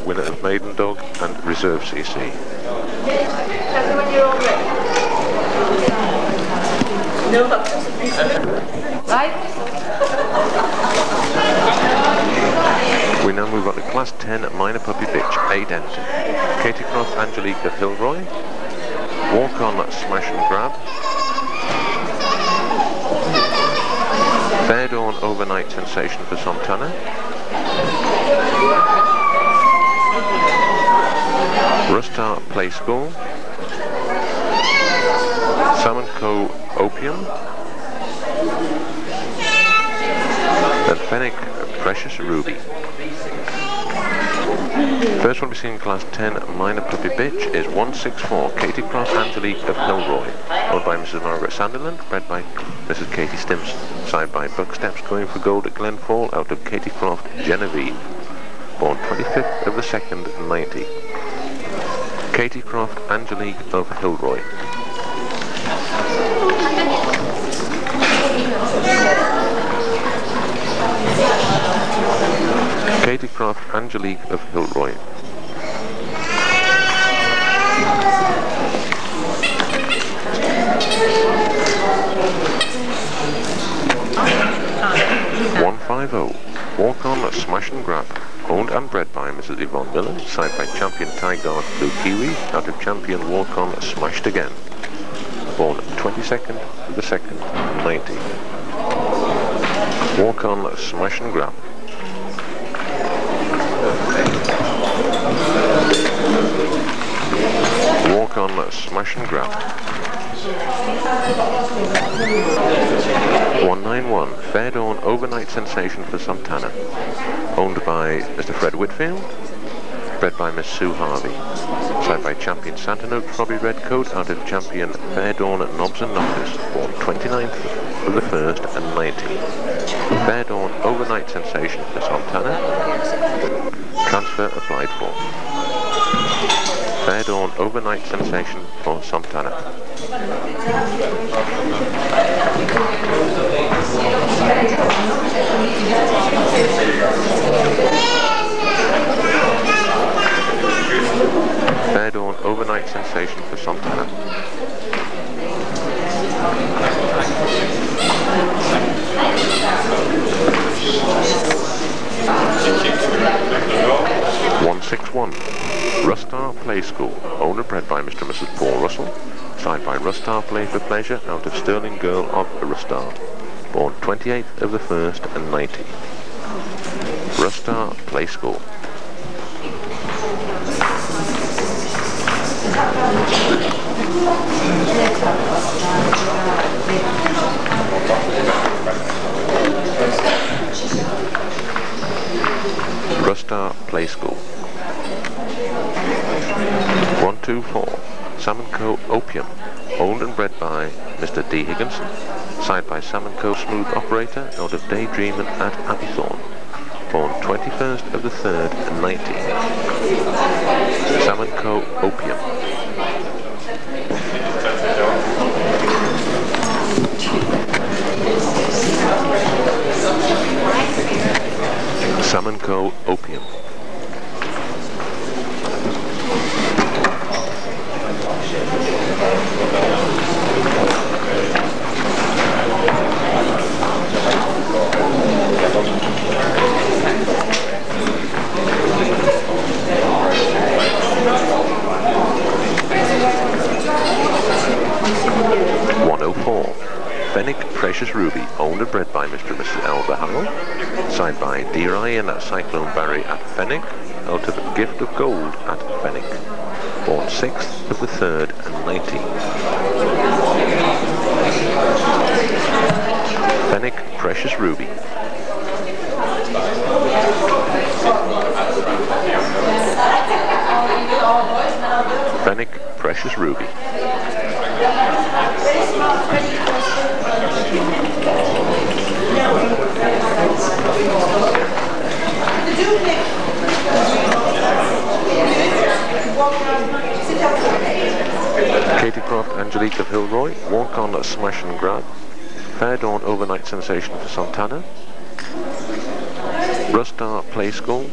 winner of Maiden Dog and Reserve CC. When you're all ready. No, right? We now move on to Class 10 Minor Puppy Bitch, 8 enter. Katie Croft Angelique of Hilroy, Walkon Smash and Grab, Fair Dawn Overnight Sensation for Santana, Rustar Play School, Sam & Co Opium, then Fennec Precious Ruby. First one we see in Class 10 Minor Puppy Bitch is 164 Katie Croft Angelique of Hilroy, owned by Mrs. Margaret Sunderland, bred by Mrs. Katie Stimson, side by Bucksteps going for gold at Glenfall out of Katie Croft Genevieve, born 25th of the 2nd 90. Katie Croft Angelique of Hilroy. Katie Croft Angelique of Hilroy. Walkon Smash and Grab, owned and bred by Mrs. Yvonne Miller, side by Champion Tigard Blue Kiwi, out of Champion Walkon Smashed Again, born 22nd of the 2nd 90. Walkon Smash and Grab. Walkon Smash and Grab. 191 Fair Dawn Overnight Sensation for Santana, owned by Mr. Fred Whitfield, bred by Miss Sue Harvey, side by Champion Santa Note Robbie Redcoat, out of Champion Fair Dawn Knobs and Knockers, born 29th of the 1st and 90. Fair Dawn Overnight Sensation for Santana. Transfer applied for. Fair Dawn Overnight Sensation for Santana. Fair Dawn Overnight Sensation for Santana. (161) Rustar Play School, owner bred by Mr. and Mrs. Paul Russell, side by Rustar Play for Pleasure, out of Sterling Girl of Rustar, born 28th of the 1st and 90. Rustar Play School. Rustar Play School. 124 Sam & Co Opium, owned and bred by Mr. D. Higginson, side by Sam & Co Smooth Operator, out of Daydreamin' at Abbeythorne, born 21st of the 3rd and 90. Sam & Co Opium. Sam & Co Opium. Fennec Precious Ruby, owned and bred by Mr. and Mrs. Elva Harrell, side by D. Ryan at Cyclone Barry at Fennec, out of Gift of Gold at Fennec, born 6th of the 3rd and 90. Fennec Precious Ruby. Fennec Precious Ruby. Katie Croft Angelique of Hilroy, Walkon Smash and Grab, Fair Dawn Overnight Sensation for Santana, Rustar Play School,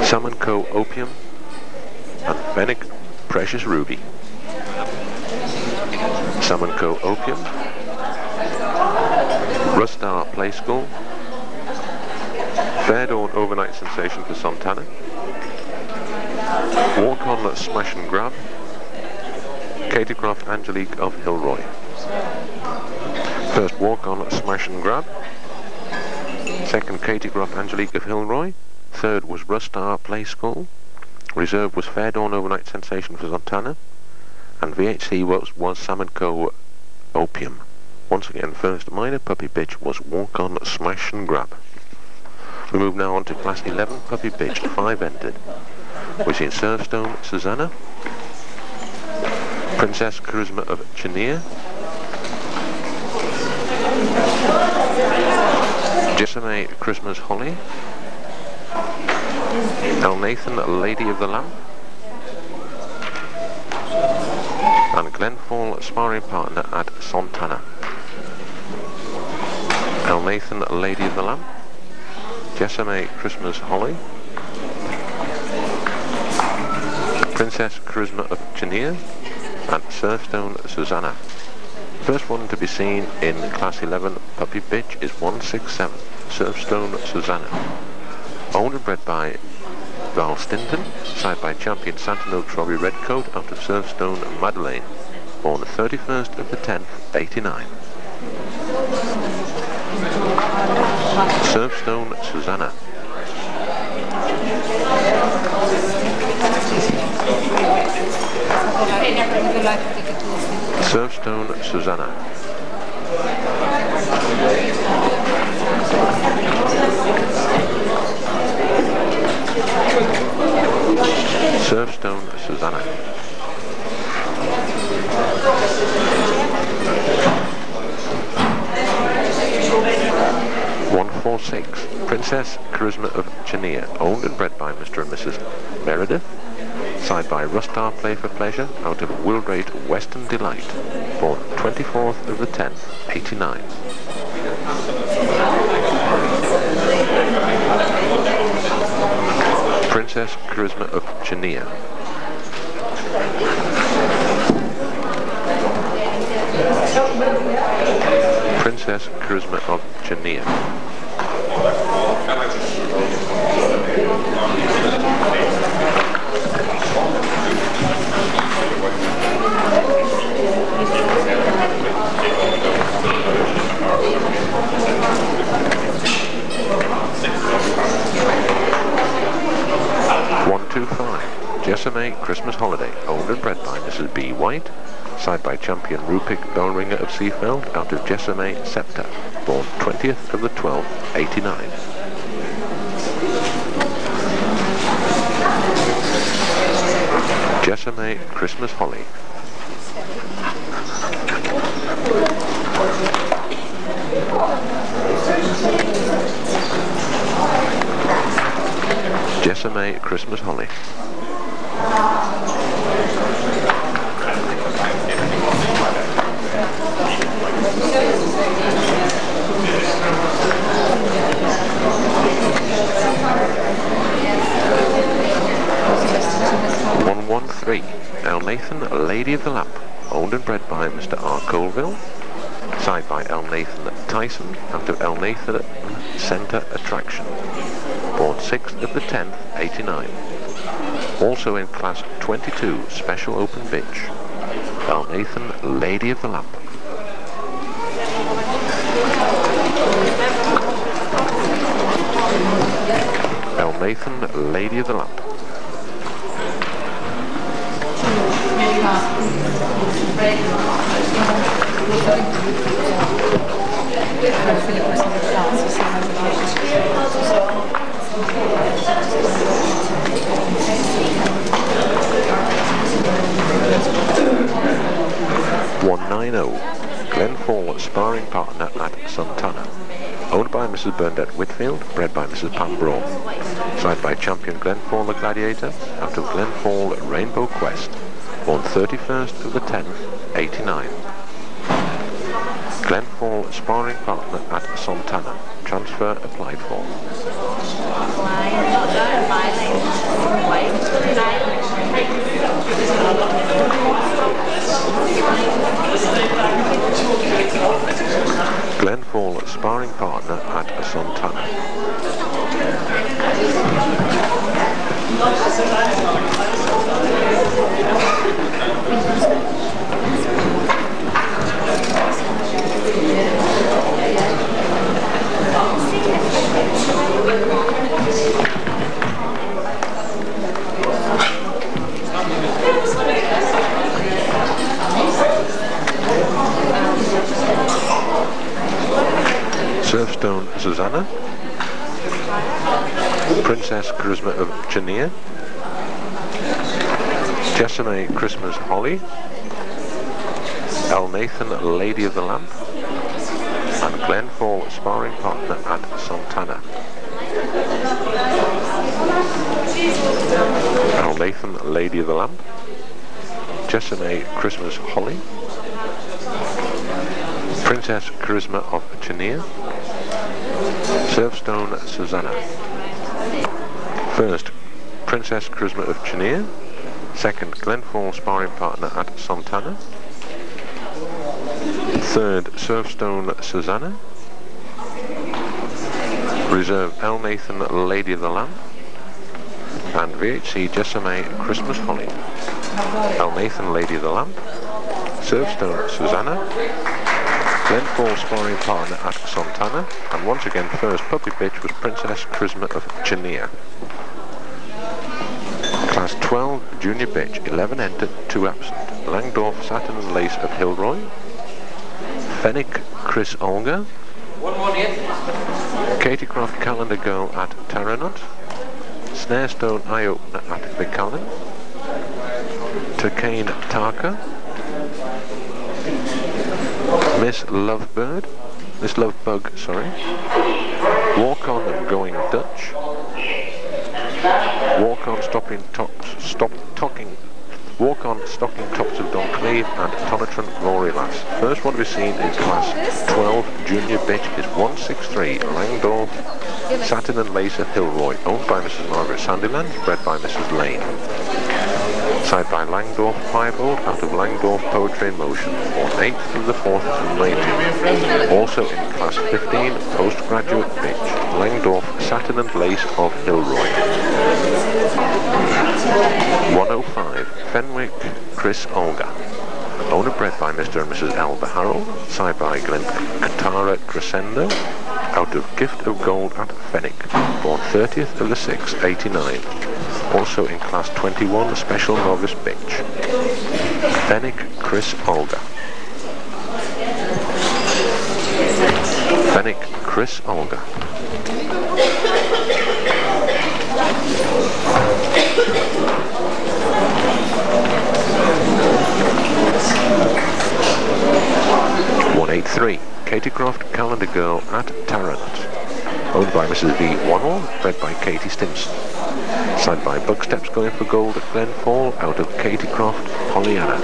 Salmon Co. Opium and Fennec Precious Ruby. Salmon Co. Opium, Rustar Play School, Fair Dawn Overnight Sensation for Santana, Walkon Smash and Grab, Katie Croft Angelique of Hilroy. First Walkon Smash and Grab, second Katie Croft Angelique of Hilroy, third was Rustar Play School, reserve was Fair Dawn Overnight Sensation for Santana, and VHC was Salmon Co. Opium. Once again, first minor puppy bitch was Walkon Smash and Grab. We move now on to Class 11 puppy bitch, 5 entered. We've seen Surfstone Susanna, Princess Charisma of Chenier, Jessame Christmas Holly, El Nathan Lady of the Lamp, and Glenfall sparring partner at Santana. El Nathan Lady of the Lamp, Jessame Christmas Holly, Princess Charisma of Chenier, and Surfstone Susanna. First one to be seen in Class 11 Puppy Bitch is 167, Surfstone Susanna. Owned and bred by Val Stinton, side by champion Santano Trobby Redcoat out of Surfstone Madeleine, born the 31st of the 10th, 89. Surfstone Susanna. Surfstone Susanna. Surfstone Susanna. Princess Charisma of Chenier, owned and bred by Mr. and Mrs. Meredith, side by Rustar Play for Pleasure out of Wildrate Western Delight, born 24th of the 10th, 89. Princess Charisma of Chenier. Princess Charisma of Chenier. Jessame Christmas Holiday, owned and bred by Mrs. B. White, side by champion Rupik Bellringer of Seafeld out of Jessame Scepter, born 20th of the 12th, 89. Jessame Christmas Holly. Jessame Christmas Holly. El Nathan, Lady of the Lamp, owned and bred by Mr. R. Colville, side by El Nathan Tyson out of El Nathan Centre Attraction, born 6th of the 10th, 89. Also in Class 22, Special Open Bitch, El Nathan, Lady of the Lamp. El Nathan, Lady of the Lamp. Glenfall sparring partner at Santana, owned by Mrs. Burnett Whitfield, bred by Mrs. Pam Braun, side by champion Glenfall the Gladiator out of Glenfall Rainbow Quest, born 31st of the 10th, 89. Glenfall sparring partner at Santana, transfer applied for. Surfstone Susanna, Princess Charisma of Chania, Jessame Christmas Holly, El Nathan Lady of the Lamp, and Glenfall sparring partner at Santana. El Nathan Lady of the Lamp, Jessame Christmas Holly, Princess Charisma of Chania, Surfstone Susanna. First, Princess Charisma of Chania. Second, Glenfall sparring partner at Santana. Third, Surfstone Susanna. Reserve, El Nathan Lady of the Lamp. And VHC Jessame Christmas Holly. El Nathan Lady of the Lamp, Surfstone Susanna, Glenfall sparring partner at Santana, and once again first puppy bitch was Princess Charisma of Chania. Class 12 junior bitch, 11 entered, 2 absent. Langdorf Satin and Lace of Hilroy, Fenwick Chris Olga, Katie Croft Calendar Girl at Taranot, Snarestone Eye Opener at Vicallen, Turkane Tarka, Miss Lovebug, Walkon Going Dutch, Walkon Stocking Tops of Don Cleve, and Tonantron Glory Lass. First one to be seen in class 12 junior bitch is 163 Langdorf Satin and Lace of Hilroy, owned by Mrs. Margaret Sandiland, bred by Mrs. Laing. Side by Langdorf 5-year-old out of Langdorf Poetry in Motion, born 8th of the 4th of 19. Also in class 15, postgraduate bitch, Langdorf Satin and Lace of Hilroy. 105, Fenwick Chris Olga, owner bred by Mr. and Mrs. Alba Harrell, side by Glen Katara Crescendo, out of Gift of Gold at Fenwick, born 30th of the 6th, 89. Also in class 21, special novice bitch, Fenwick Chris Olga. Fenwick Chris Olga. (183) Katie Croft Calendar Girl at Taranot, owned by Mrs. V. Wannell, bred by Katie Stimson. Side by Bugsteps Going for Gold at Glenfall, out of Katie Croft Pollyanna,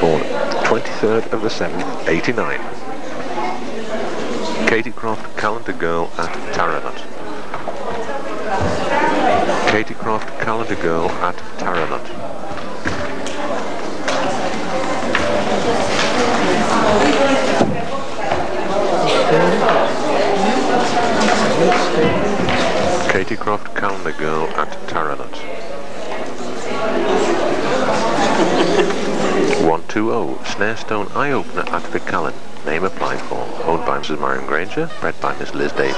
born 23rd of the 7th, 89. Katie Croft Calendar Girl at Taranot. Katie Croft Calendar Girl at Taranot. Katie Croft Calendar Girl at Taranot. 120 Snarestone Eye Opener at Vicallen, name applied for, owned by Mrs. Marion Granger, bred by Miss Liz Davis.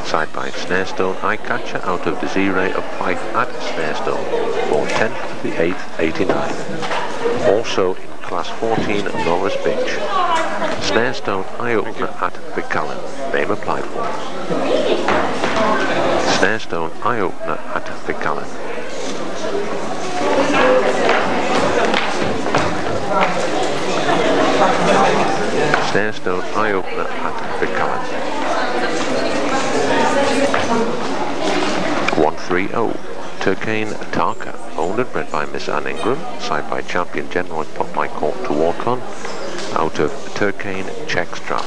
Side by Snarestone Eye Catcher out of Desiree of Fife at Snarestone, born 10th of the 8th, 89. Also in class 14 novice bitch, Snarestone Eye Opener at Vicallen, name applied for. Snarestone Eye Opener at Vicallen. Snarestone Eye Opener at Vicallen. 130 Turkane Tarka, owned and bred by Miss Anne Ingram, side by Champion General and Pop My Court to Walkon, out of Turkane Checkstrap,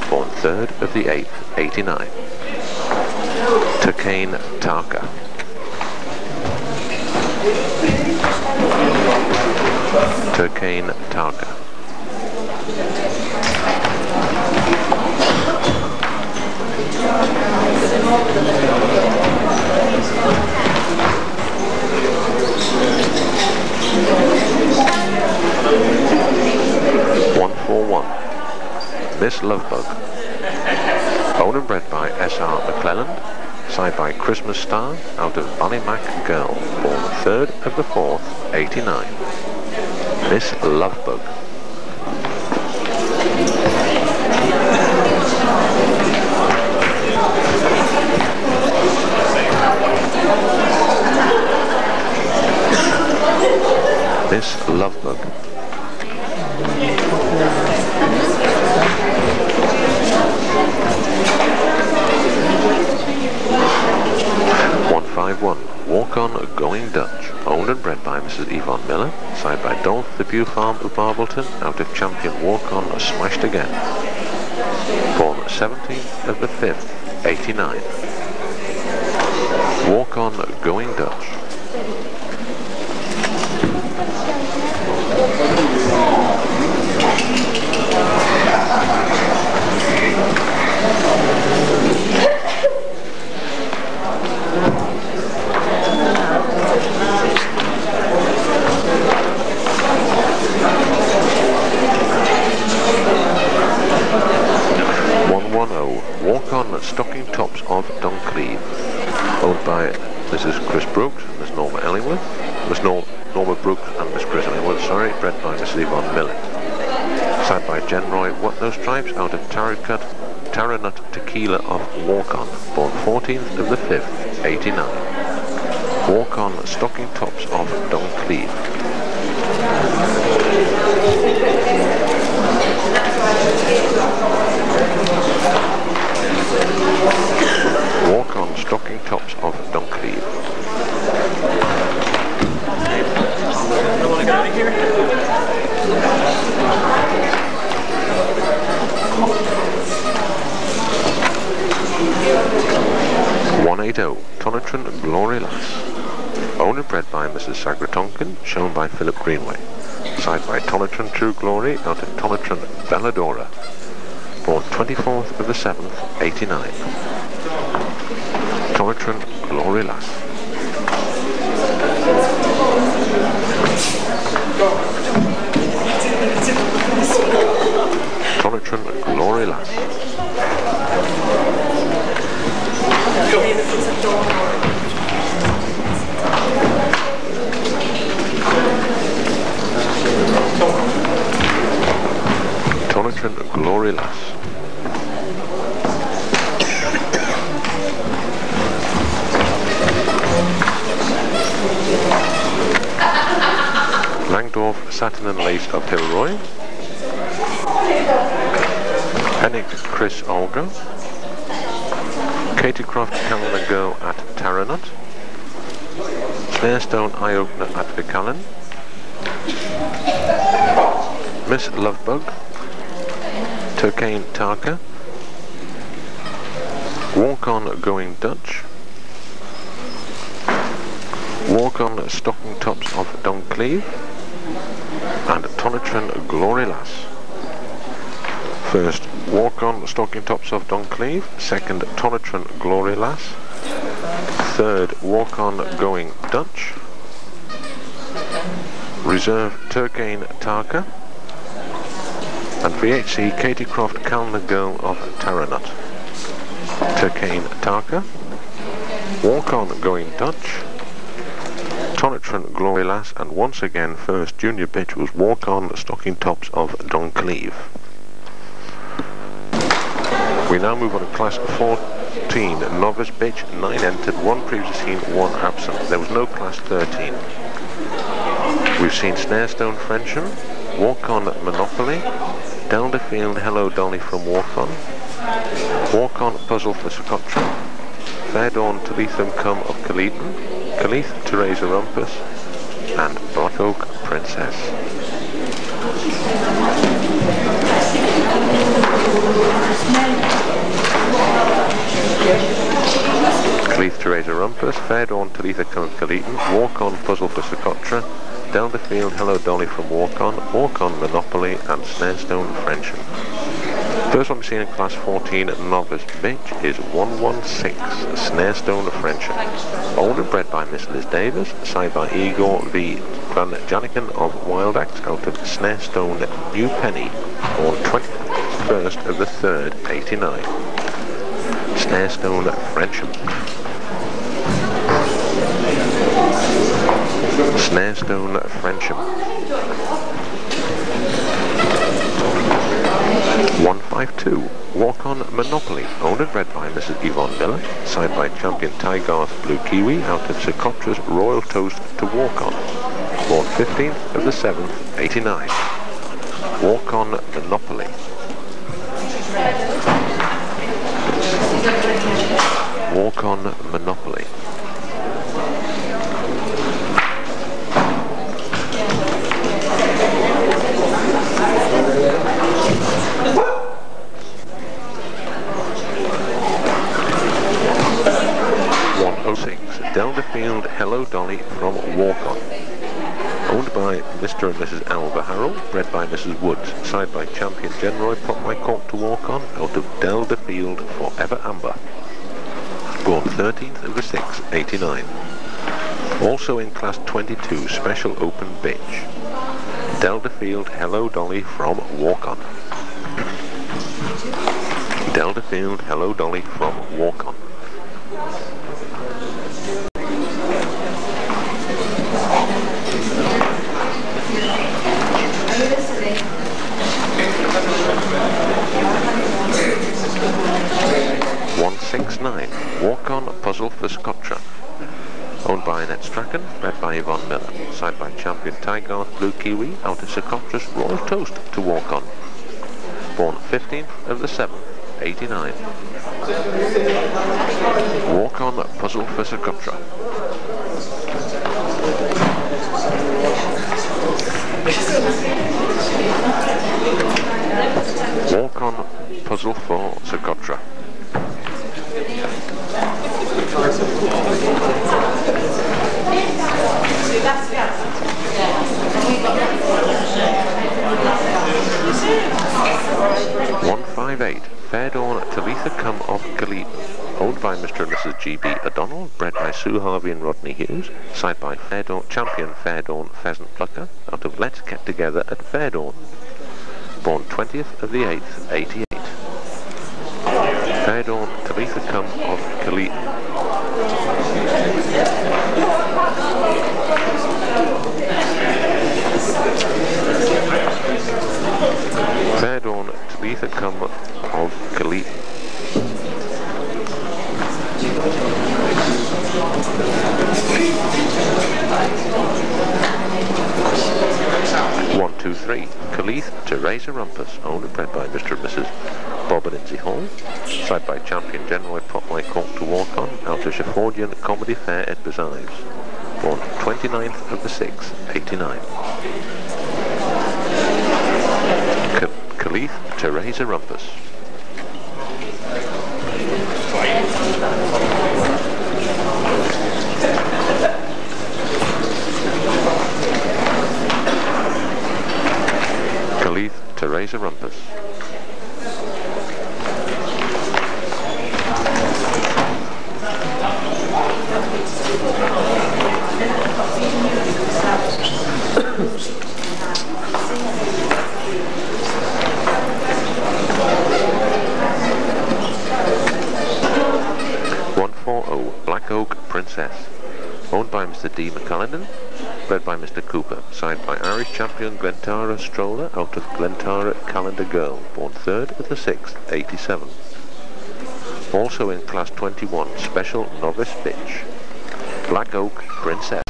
born 3rd of the 8th, 89. Turkane Tarka. Turkane Tarka. Miss Lovebug, owned and bred by S.R. McClelland, side by Christmas Star, out of Ballymac Girl, born 3rd of the 4th, 89. Miss Lovebug. Miss Lovebug. Walkon Going Dutch, owned and bred by Mrs. Yvonne Miller, side by Dolph the Bew Farm of Barbleton, out of champion Walkon Smashed Again. Born 17th of the 5th, 89. Walkon Going Dutch. Walkon Stocking Tops of Duncleave, owned by Mrs. Chris Brooks and Miss Norma Ellingworth, Miss Norma Brooks and Miss Chris Ellingworth, sorry, bred by Mrs. Yvonne Miller. Side by Jen Roy What-No Stripes, out of Taranut Tequila of Walkon, born 14th of the 5th, 89. Walkon Stocking Tops of Duncleave. Walkon Stocking Tops of Duncleave. I want to get out of here. 180 Tonantron Glory Lass, owned and bred by Mrs. Sagra Tonkin, shown by Philip Greenway. Side by Tonantron True Glory, out of Tonantron Belladora, born 24th of the 7th, 89. Tonantron Glory Lass. Tonantron Glory Lass. Tonantron Glory Lass. Langdorf Satin and Lace of Hilroy. Hennick Chris Olga. Katie Croft Calendar Girl at Taranut. Snarestone Eye Opener at Vicallen. Miss Lovebug. Turkane Tarka. Walkon Going Dutch. Walkon Stocking Tops of Duncleave. And Tonantron Glory Lass. First, Walkon Stocking Tops of Duncleave. Second, Tonantron Glory Lass. Third, Walkon Going Dutch. Reserve Turkane Tarka. And VHC Katie Croft Calendar Girl of Taranut. Turkane Tarka. Walkon Going Dutch. Tonantron Glory Lass, and once again first junior bitch was Walkon Stocking Tops of Duncleave. We now move on to class 14, novice bitch, 9 entered, 1 previously seen, 1 absent. There was no class 13. We've seen Snarestone Frensham, Walkon Monopoly, Delta Field Hello Dolly from Walkon, Walkon Puzzle for Socotra, Fair Dawn Talithum Cum of Kaleeton, Kaleeth Teresa Rumpus, and Black Oak Princess. Kaleeth Teresa Rumpus, Fair Dawn Talitha Cum of Kaleeton, Walkon Puzzle for Socotra, Delta Field Hello Dolly from Walkon, Walkon Monopoly, and Snarestone Frensham. First one we've seen in class 14 novice bitch is 116 Snarestone Frensham, owned and bred by Miss Liz Davis, side by Igor V. Van Janiken of Wild Axe, out of Snarestone New Penny, born 21st of the 3rd, 89. Snarestone Frensham. Snarestone Frensham. 152 Walkon Monopoly, owned and bred by Mrs. Yvonne Miller, side by champion Tygarth Blue Kiwi, out of Socotra's Royal Toast to Walkon, Born 15th of the 7th, 89. Walkon Monopoly. Walkon Monopoly. Delderfield Hello Dolly from Walkon. Owned by Mr. and Mrs. Alva Harrell, bred by Mrs. Woods, side by champion Genroy, pop my cork to Walkon, out of Delderfield Forever Amber. Born 13th of the 6th, 89. Also in class 22, special open bitch. Delderfield Hello Dolly from Walkon. Delderfield Hello Dolly from Walkon. Walkon Puzzle for Scotra. Owned by Annette Strachan, bred by Yvonne Miller, side by champion Tygarth Blue Kiwi, out of Socotra's Royal Toast to Walkon. Born 15th of the 7th, 89. Walkon Puzzle for Socotra. Walkon Puzzle for Socotra. $158. Fair Dawn Talitha Come of Khalid. Owned by Mr. and Mrs. G.B. O'Donnell, bred by Sue Harvey and Rodney Hughes, side by Fair Dawn, champion Fair Dawn Pheasant Plucker, out of Let's Get Together at Fair Dawn. Born 20th of the 8th, 88. Fair Dawn Talitha Come of Khalid. Fair Dawn Talitha Come of Khalid. One, two, three. Khalith Teresa Rumpus, owned and bred by Mr. and Mrs. Bob and Lindsay Hall, side by champion Genroy Pop My Cork to Walkon, out of Shaffordian Comedy Fair at Bezives. Born 29th of the 6th, 89. Khalith Teresa Rumpus. Khalith Teresa Rumpus. Black Oak Princess, owned by Mr. D. McCallendon, bred by Mr. Cooper, side by Irish champion Glentara Stroller, out of Glentara Calendar Girl, born 3rd of the 6th, 87. Also in class 21, special novice bitch, Black Oak Princess.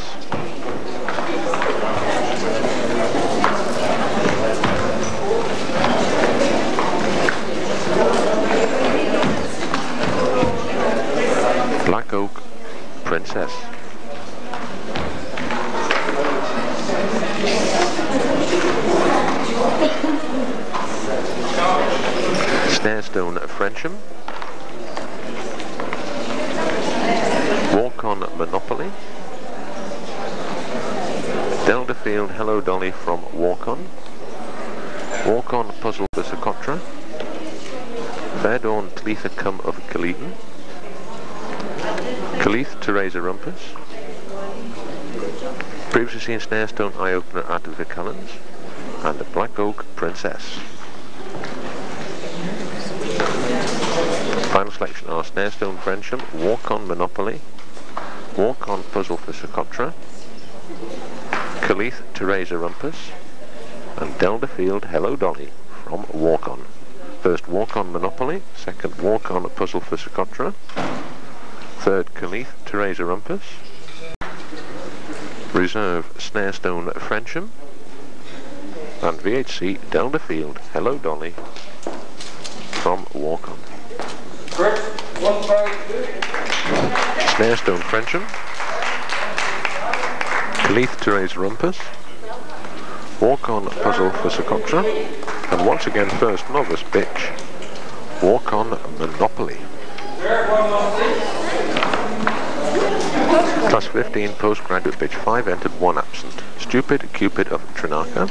Black Oak Princess. Snarestone Frensham. Walkon Monopoly. Delderfield Hello Dolly from Walkon. Walkon Puzzle for Socotra. Fair Dawn Talitha Come of Khalidin. Khalith Teresa Rumpus. Previously seen Snarestone Eye Opener at the Cullens, and the Black Oak Princess. Final selection are Snarestone Frensham, Walkon Monopoly, Walkon Puzzle for Socotra, Khalith Teresa Rumpus, and Delderfield Hello Dolly from Walkon. First Walkon Monopoly, second Walkon Puzzle for Socotra, third Khalith Teresa Rumpus, Reserve Snarestone Frensham. And VHC Delta Field, Hello Dolly from Walkon. Snarestone Frensham. Leith Therese Rumpus. Walkon Puzzle for Socotra. And once again first novice bitch, Walkon Monopoly. Class 15 postgraduate bitch, 5 entered, 1 absent. Stupid Cupid of Trinaka.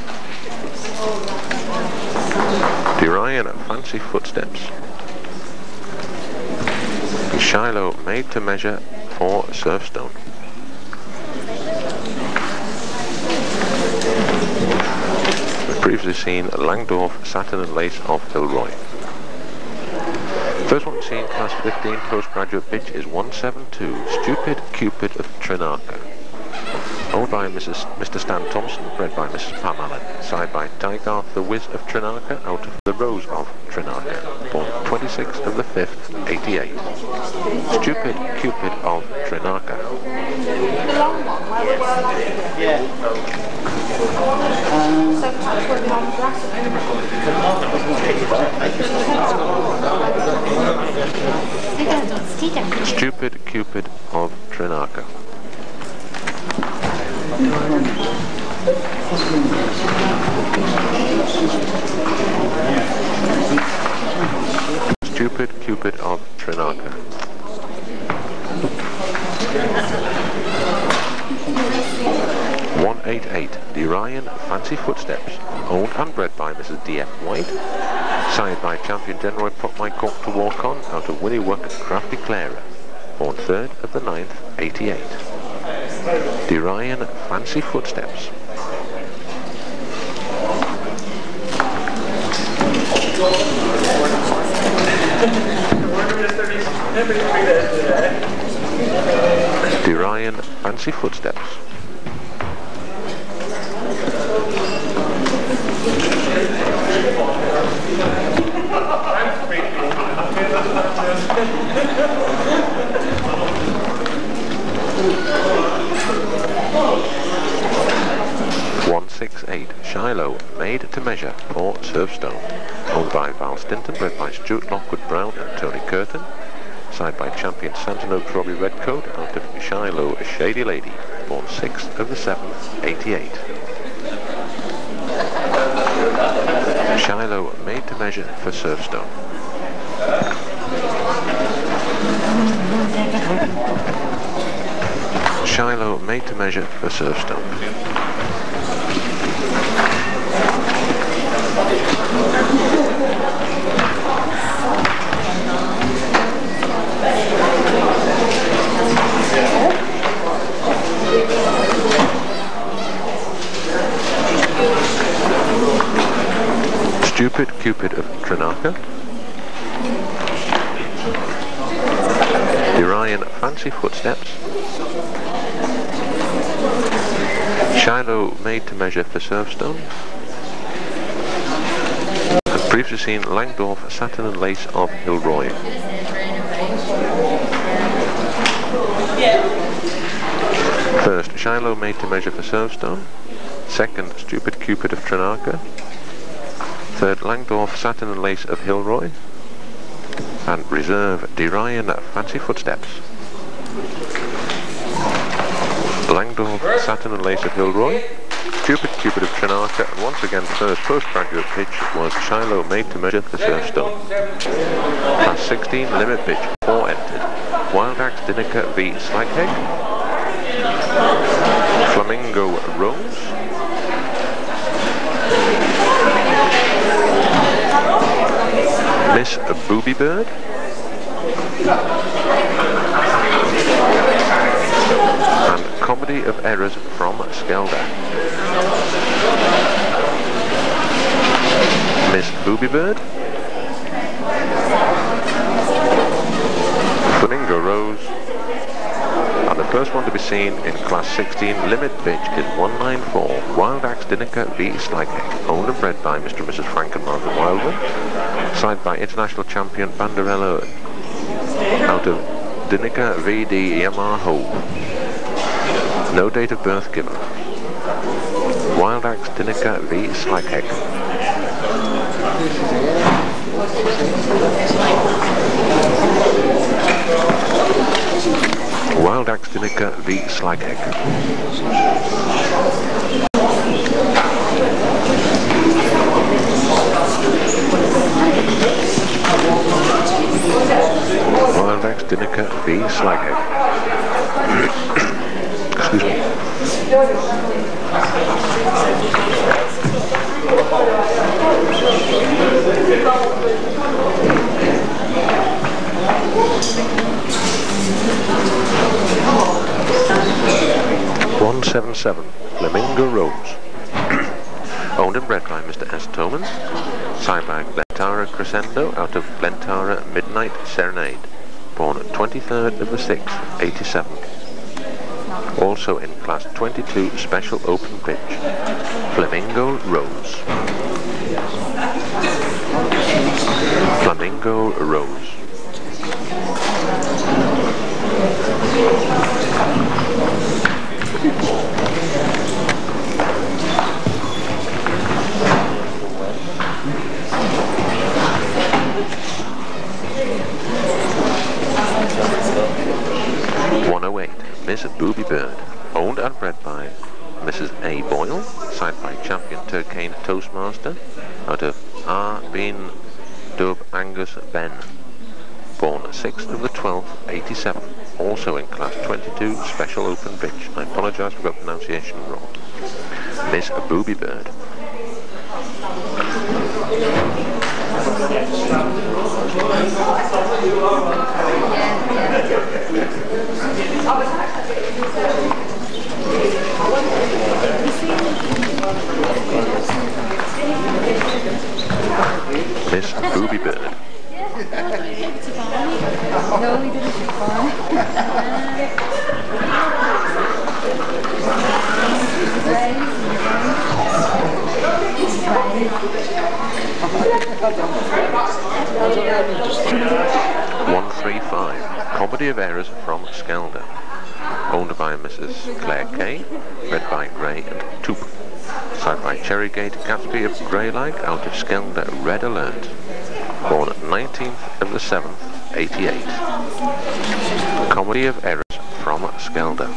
Durian Fancy Footsteps. Shiloh Made to Measure for Surfstone. We've previously seen Langdorf, Saturn and Lace of Hilroy. First one seen, class 15 postgraduate bitch, is 172, Stupid Cupid of Trinaka. Owned by Mr. Stan Thompson, bred by Mrs. Pam Allen. Side by Tygarth the Wiz of Trinaka, out of the Rose of Trinaka. Born 26th of the 5th, 88. Stupid Cupid of Trinaka. The long one, where Yeah. so perhaps we'll be on the grass. Stupid Cupid of Trinaka. Stupid Cupid of Trinaka. (188) Durian Fancy Footsteps, owned and bred by Mrs. D.F. White, signed by Champion General Pop My Cork to Walkon, out of Winniwook Crafty Clara, born 3rd of the 9th, 88. Durian Fancy Footsteps. Durian Fancy Footsteps. (168) Shiloh Made to Measure for Surfstone, owned by Val Stinton, bred by Stuart Lockwood Brown and Tony Curtin, side by Champion Santanoak Robbie Redcoat, out of Shiloh A Shady Lady, born 6th of the 7th, 88. Shiloh Made to Measure for Surfstone. Shiloh Made to Measure for Surfstone. Stupid Cupid of Trinaka. Durian Fancy Footsteps. Shiloh Made to Measure for Surfstone. And previously seen Langdorf, Satin and Lace of Hilroy. First, Shiloh Made to Measure for Surfstone. Second, Stupid Cupid of Trinaka. Third, Langdorf, Satin and Lace of Hilroy. And reserve, Durian Fancy Footsteps. Langdorf, Satin and Lace of Hilroy. Stupid Cupid of Trinaka, and once again first postgraduate pitch was Shiloh Made to Measure for Surfstone. Class 16 limit pitch, 4 entered. Wild Axe Dinica v Slaghead. Flamingo Rose. Miss Booby Bird. And Comedy of Errors from Skelder. Miss Booby Bird. Flamingo Rose. And the first one to be seen in Class 16 limit pitch is 194 Wild Axe Dinica v Slaghead, owned and bred by Mr. and Mrs. Frank and Margaret Wildman, signed by international champion Banderella, out of Dinica VD Yamaha. No date of birth given. Wild Axe Dinica v Slaghegg. Wild Axe Dinica v Slaghegg. Wild Axe Dinica v Slaghegg. Excuse me. (177) Flamingo Rose. Owned and bred by Mr. S. Toman. Signed by Glentara Crescendo out of Glentara Midnight Serenade. Born 23rd of the 6th, 87. Also in Class 22 Special Open Pitch. Flamingo Rose. Flamingo Rose. Miss Booby Bird, owned and bred by Mrs. A. Boyle, signed by Champion Turkane Toastmaster, out of R. Bean Dub Angus Ben, born 6th of the 12th, 87, also in Class 22 Special Open Pitch. I apologise for the pronunciation wrong. Miss Booby Bird. Miss Booby Bird. No, we didn't take one. (135) Comedy of Errors from Skelder. Owned by Mrs. Claire Kay, bred by Gray and Toop. Signed by Cherrygate Gatsby of Greylike out of Skelder Red Alert. Born 19th of the 7th, 88. Comedy of Errors from Skelder.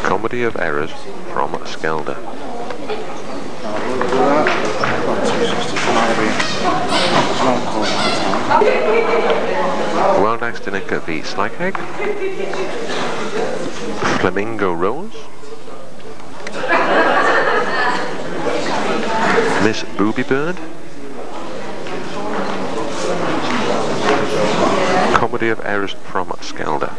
Comedy of Errors from Skelder. Wild Axe Dinica v Slaghegg. Flamingo Rose. Miss Booby Bird. Comedy of Errors from Skelder.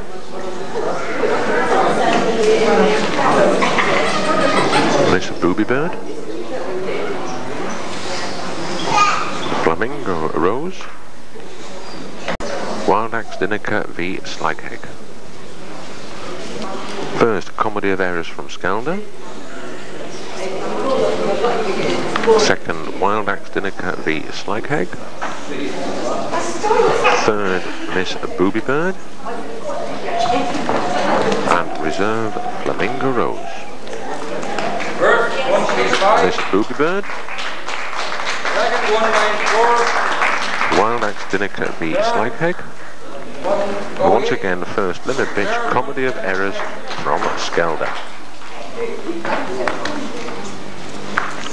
Miss Booby Bird. Flamingo Rose. Wild Axe Dinica v Slaghegg. First, Comedy of Errors from Skelder. Second, Wild Axe Dinica v Slaghegg. Third, Miss Booby Bird. And reserve, Flamingo Rose. Miss Booby Bird. Second, 194. Wild Axe Dinica v Slaghegg. Once again, first limit pitch, Comedy of Errors from Skelder.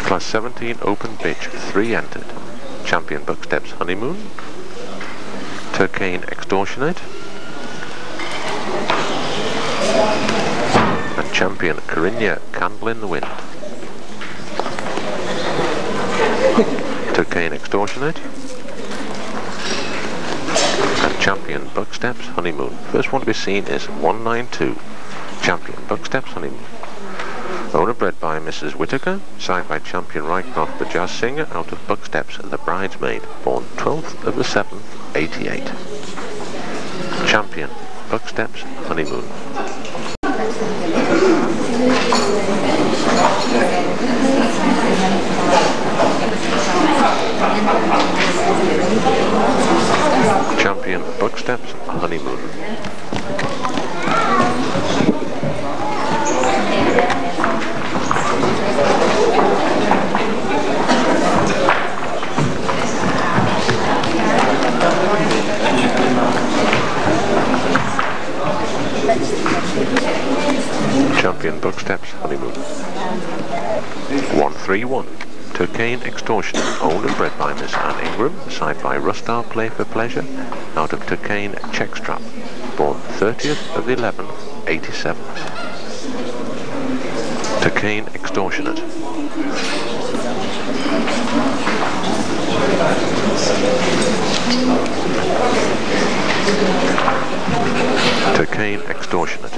Class 17 open pitch, 3 entered. Champion Bucksteps Honeymoon. Turkane Extortionate. And Champion Corinna Candle in the Wind. Turkane Extortionate. And Champion Bucksteps Honeymoon. First one to be seen is 192. Champion Bucksteps Honeymoon. Owner bred by Mrs. Whittaker, signed by Champion Rycroft the Jazz Singer out of Bucksteps the Bridesmaid, born 12th of the 7th, 88. Champion Bucksteps Honeymoon. Champion Bucksteps Honeymoon. Champion Bucksteps Honeymoon. 131. Turkane Extortion, owned and bred by Miss Anne Ingram, side by Rustar Play for Pleasure, out of Turkane Checkstrap, born 30th of the 11th, 87. Turkane Extortionate. Turkane Extortionate.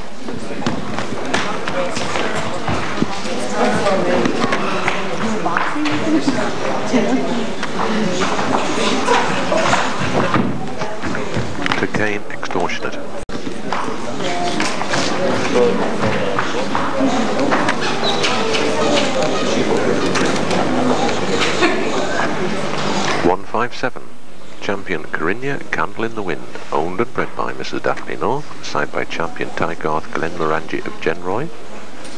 Turkane Extortionate. (157) Champion Corinna Candle in the Wind, owned and bred by Mrs. Daphne North, side by Champion Tygarth Glenmorangie of Genroy,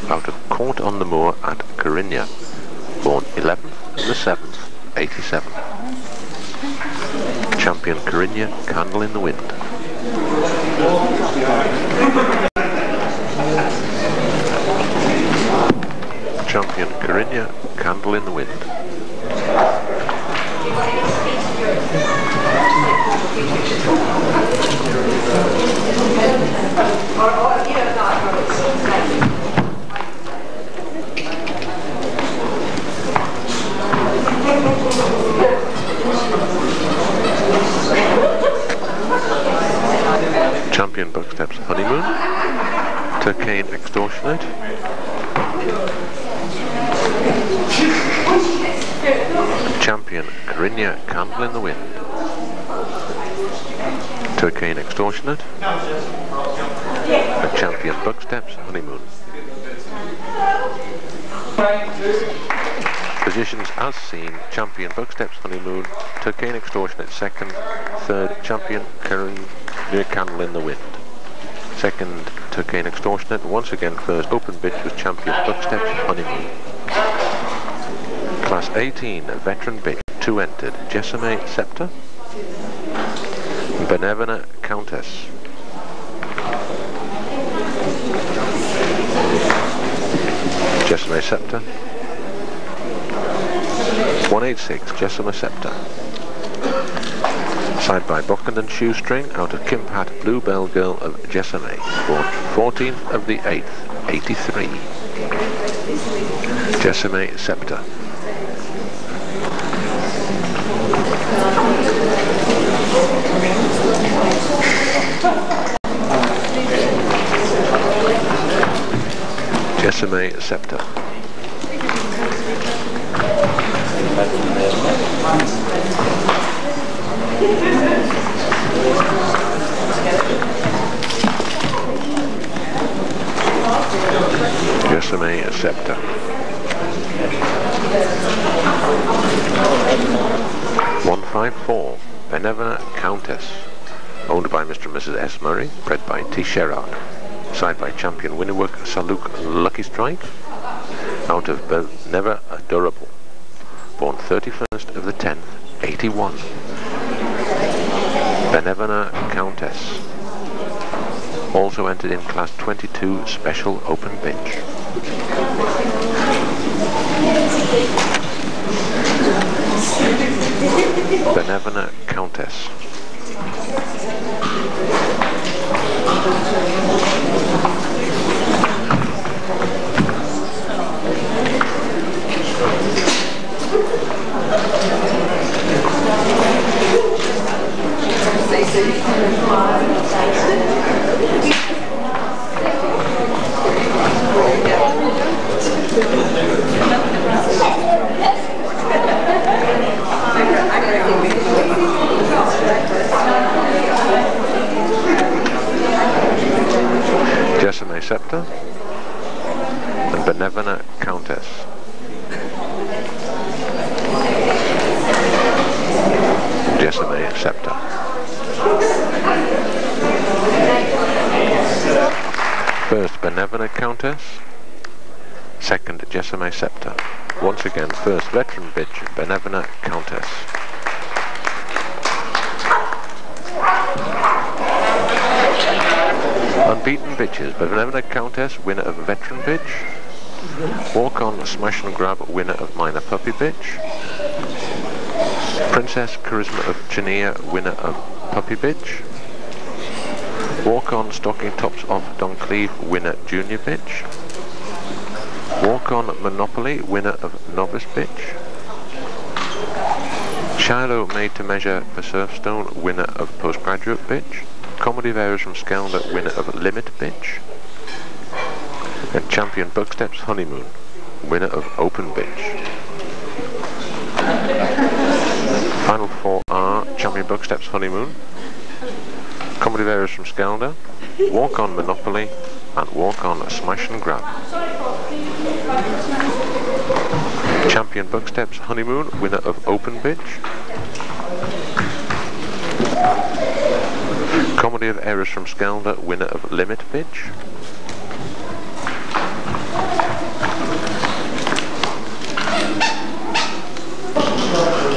out of Court on the Moor at Corinna, born 11th of the 7th, 87. Champion Corinna Candle in the Wind. Champion Corinna Candle in the Wind. Champion Bucksteps Honeymoon. Turkane Extortionate. Champion Corinna Candle in the Wind. Turkane Extortionate. And Champion Bucksteps Honeymoon. Positions as seen: Champion Bucksteps Honeymoon, Turkane Extortionate second, third Champion Corinna Candle in the Wind. Second Turkane Extortionate, once again first open bitch was Champion Bucksteps Honeymoon. Class 18, veteran bitch, 2 entered, Jessame Scepter, Benevena Countess. Jessame Scepter. 186, Jessame Scepter. Side by Bocken and Shoestring, out of Kimpat Bluebell Girl of Jessame, born 14th of the 8th, 83. Jessame Scepter. Jessame Scepter. Jessame Scepter. 154, Benevena Countess, owned by Mr. and Mrs. S. Murray, bred by T. Sherrard, side by Champion Winniwork Saluk Lucky Strike, out of Never Adorable, born 31st of the 10th, 81. Benevena Countess. Also entered in Class 22 Special Open Bench. Benevena Countess. Jessame Scepter and Benevena Countess. Jessame Scepter. Benevena Countess. Second, Jessame Scepter. Once again, first veteran bitch, Benevena Countess. Unbeaten bitches, Benevena Countess, winner of veteran bitch. Walkon Smash and Grab, winner of minor puppy bitch. Princess Charisma of Chania, winner of puppy bitch. Walkon Stocking Tops of Doncleve, winner junior bitch. Walkon Monopoly, winner of novice bitch. Shiloh Made to Measure for Surfstone, winner of postgraduate bitch. Comedy of Errors from Skelder, winner of limit bitch. And Champion Bucksteps Honeymoon, winner of open bitch. Final four are Champion Bucksteps Honeymoon, Comedy of Errors from Skelder, Walkon Monopoly, and Walkon Smash and Grab. Champion Bucksteps Honeymoon, winner of open bitch. Comedy of Errors from Skelder, winner of limit bitch.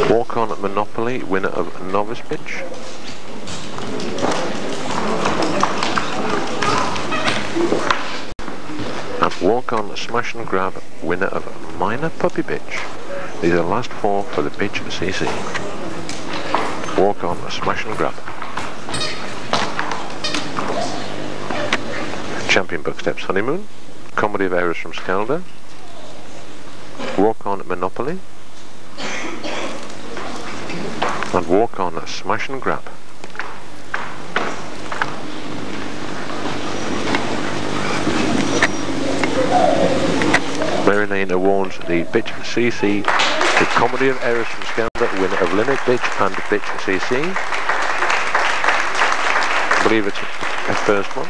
Walkon Monopoly, winner of novice bitch. And Walkon Smash and Grab, winner of minor puppy bitch. These are the last four for the bitch CC. Walkon Smash and Grab. Champion Bucksteps Honeymoon, Comedy of Errors from Skelder, Walkon Monopoly, and Walkon Smash and Grab. Mary Lane awards the bitch CC to Comedy of Errors from Skelder, winner of limit bitch and bitch CC. I believe it's a first one.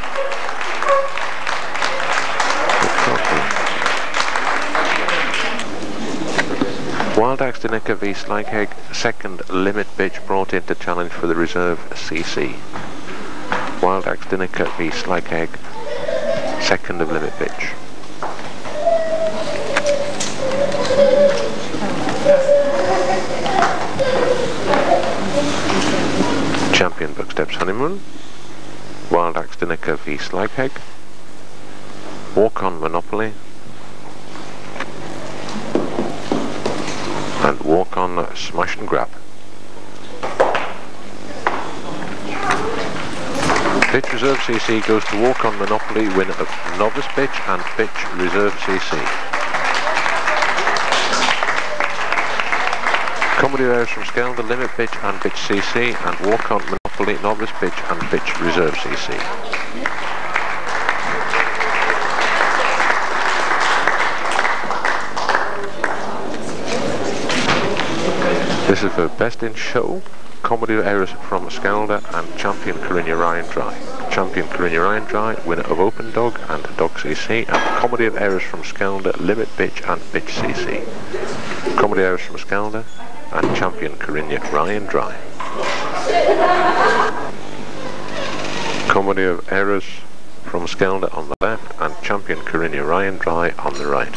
Wild Axe Danica v Slykeg, second limit bitch brought in to challenge for the reserve CC. Wild Axe Danica v Slykeg, second of limit bitch. Champion Bucksteps Honeymoon, Wild Axe Danica v Slykeg, Walkon Monopoly, and Walkon Smash and Grab. Bitch Reserve CC goes to Walkon Monopoly, winner of novice bitch and bitch Reserve CC. Comedy of Errors from Skelder, limit bitch and bitch CC, and Walkon Monopoly, novice bitch and bitch Reserve CC. This is for Best in Show, Comedy of Errors from Skelder, and Champion Corinna Ryan Dry. Champion Corinna Ryan Dry, winner of Open Dog and Dog CC, and Comedy of Errors from Skelder, Limit Bitch and Bitch CC. Comedy of Errors from Skelder, and Champion Corinna Ryan Dry. Comedy of Errors from Skelder on the left, and Champion Corinna Ryan Dry on the right.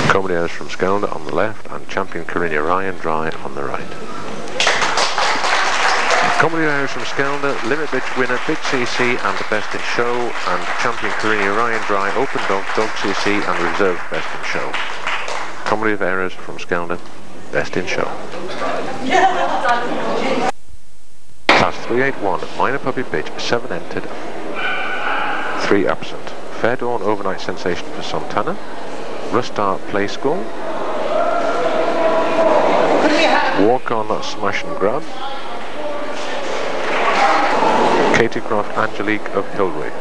Comedy Errors from Skelder on the left, and Champion Corinna Ryan Dry on the right. Comedy Errors from Skelder, Limit Bitch winner, Bitch CC and the Best in Show, and Champion Corinna Ryan Dry, Open Dog, Dog CC and Reserve Best in Show. Comedy of Errors from Skelder, Best in Show. Class 381, Minor Puppy Bitch, 7 entered, 3 absent. Fair Dawn Overnight Sensation for Santana, Rustar Play School, Walkon Smash and Grab, Katie Croft Angelique of Hillary,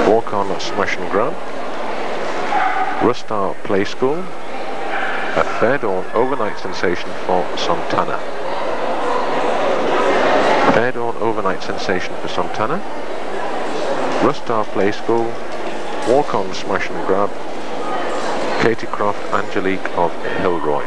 Walkon Smash and Grab, Rustar Play School, a Fair Dawn Overnight Sensation for Santana. Fairdawn overnight sensation for Santana. Rustar Play School. Walkon Smash and Grab. Katie Croft Angelique of Hilroy.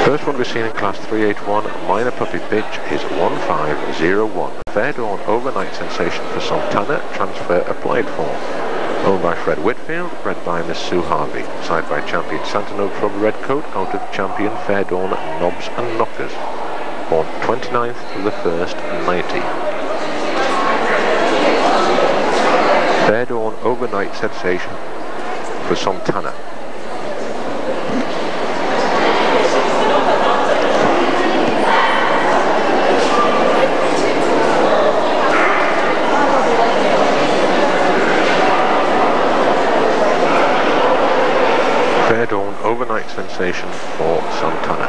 First one we've seen in class 381, minor puppy pitch, is 1501. Fairdawn overnight sensation for Santana, transfer applied for. Owned by Fred Whitfield, bred by Miss Sue Harvey. Side by champion Santano from Red Coat, out of champion Fairdawn Knobs and Knockers. Born 29th of the 1st, 90. Fairdawn overnight sensation for Santana. Fairdawn overnight sensation for Santana.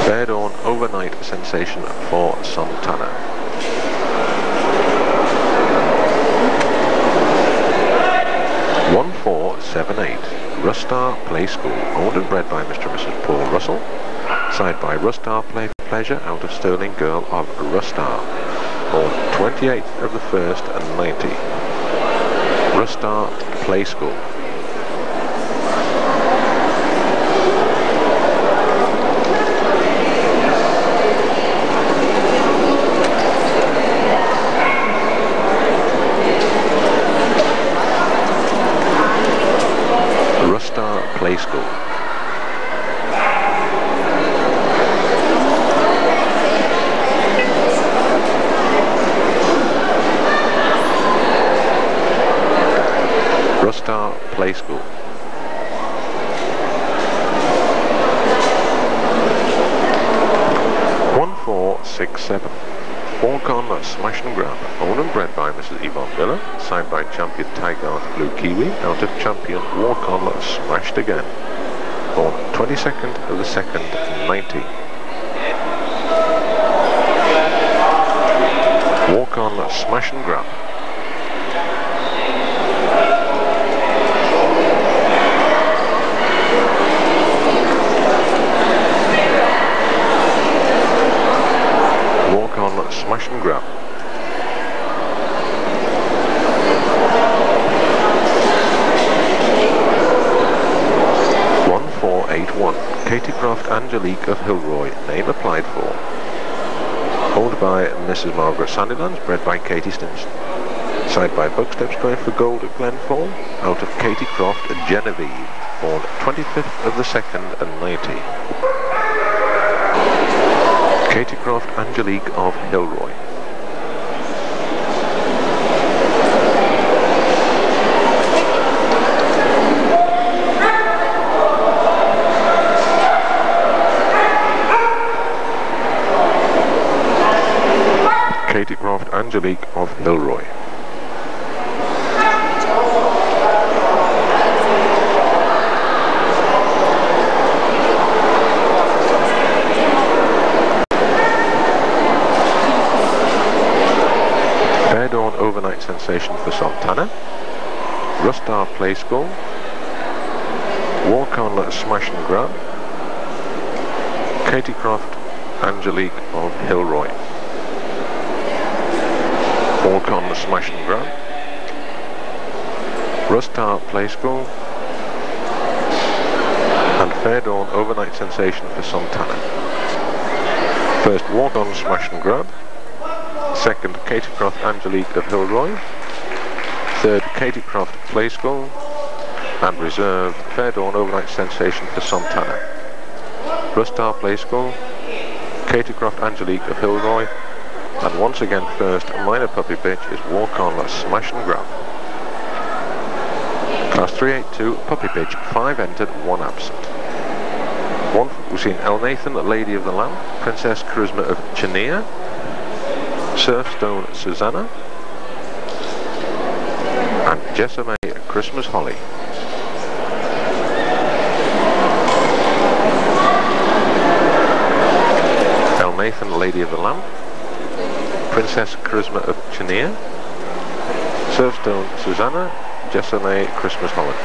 Fairdawn overnight sensation for Santana. (1478). Rustar Play School, owned and bred by Mr. and Mrs. Paul Russell. Side by Rustar Play Pleasure, out of Sterling Girl of Rustar. Born 28th of the 1st and 90. Rustar Play School. Play School. Rustar Play School. (1467). Walkon Smash and Grab, owned and bred by Mrs. Yvonne Miller, signed by champion Tiger Blue Kiwi, out of champion Walkon Smashed Again. Born 22nd of the 2nd, 90. Walkon Smash and Grab. Walkon Smash and Grab. (1481). Katie Croft Angelique of Hilroy, name applied for. Owned by Mrs. Margaret Sandilands, bred by Katie Stimson. Side by Bucksteps going for gold at Glenfall, out of Katie Croft Genevieve, born 25th of the 2nd and 90. Katie Croft Angelique of Hilroy. Katie Croft Angelique of Hilroy. Fairdawn overnight sensation for Santana. Rustar Play School. Walkon Smash and Grab. Katie Croft Angelique of Hilroy. Walkon Smash and Grab. Rustar Play School. And Fairdawn overnight sensation for Santana. First Walkon Smash and Grab. Second Katie Croft Angelique of Hilroy. Third Katie Croft Play School. And reserve Fairdawn overnight sensation for Santana. Rustar Play School. Katie Croft Angelique of Hilroy. And once again first minor puppy pitch is Walkon Smash and Grab. Class 382 puppy pitch, 5 entered, 1 absent. We've seen El Nathan, Lady of the Lamb, Princess Charisma of Chania, Surfstone Susanna, and Jessame Christmas Holly. Elnathan, Lady of the Lamp. Princess Charisma of Chania. Surfstone Susanna. Jessamay Christmas Holland.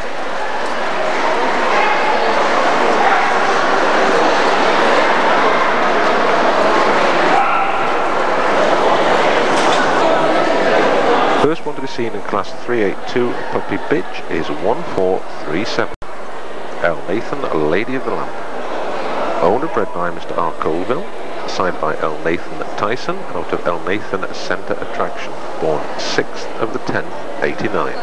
First one to be seen in class 382 puppy bitch is 1437. Elnathan, Lady of the Lamp. Owned and bred by Mr. R. Colville. Signed by Elnathan Tyson out of Elnathan Centre Attraction. Born 6th of the 10th, 89.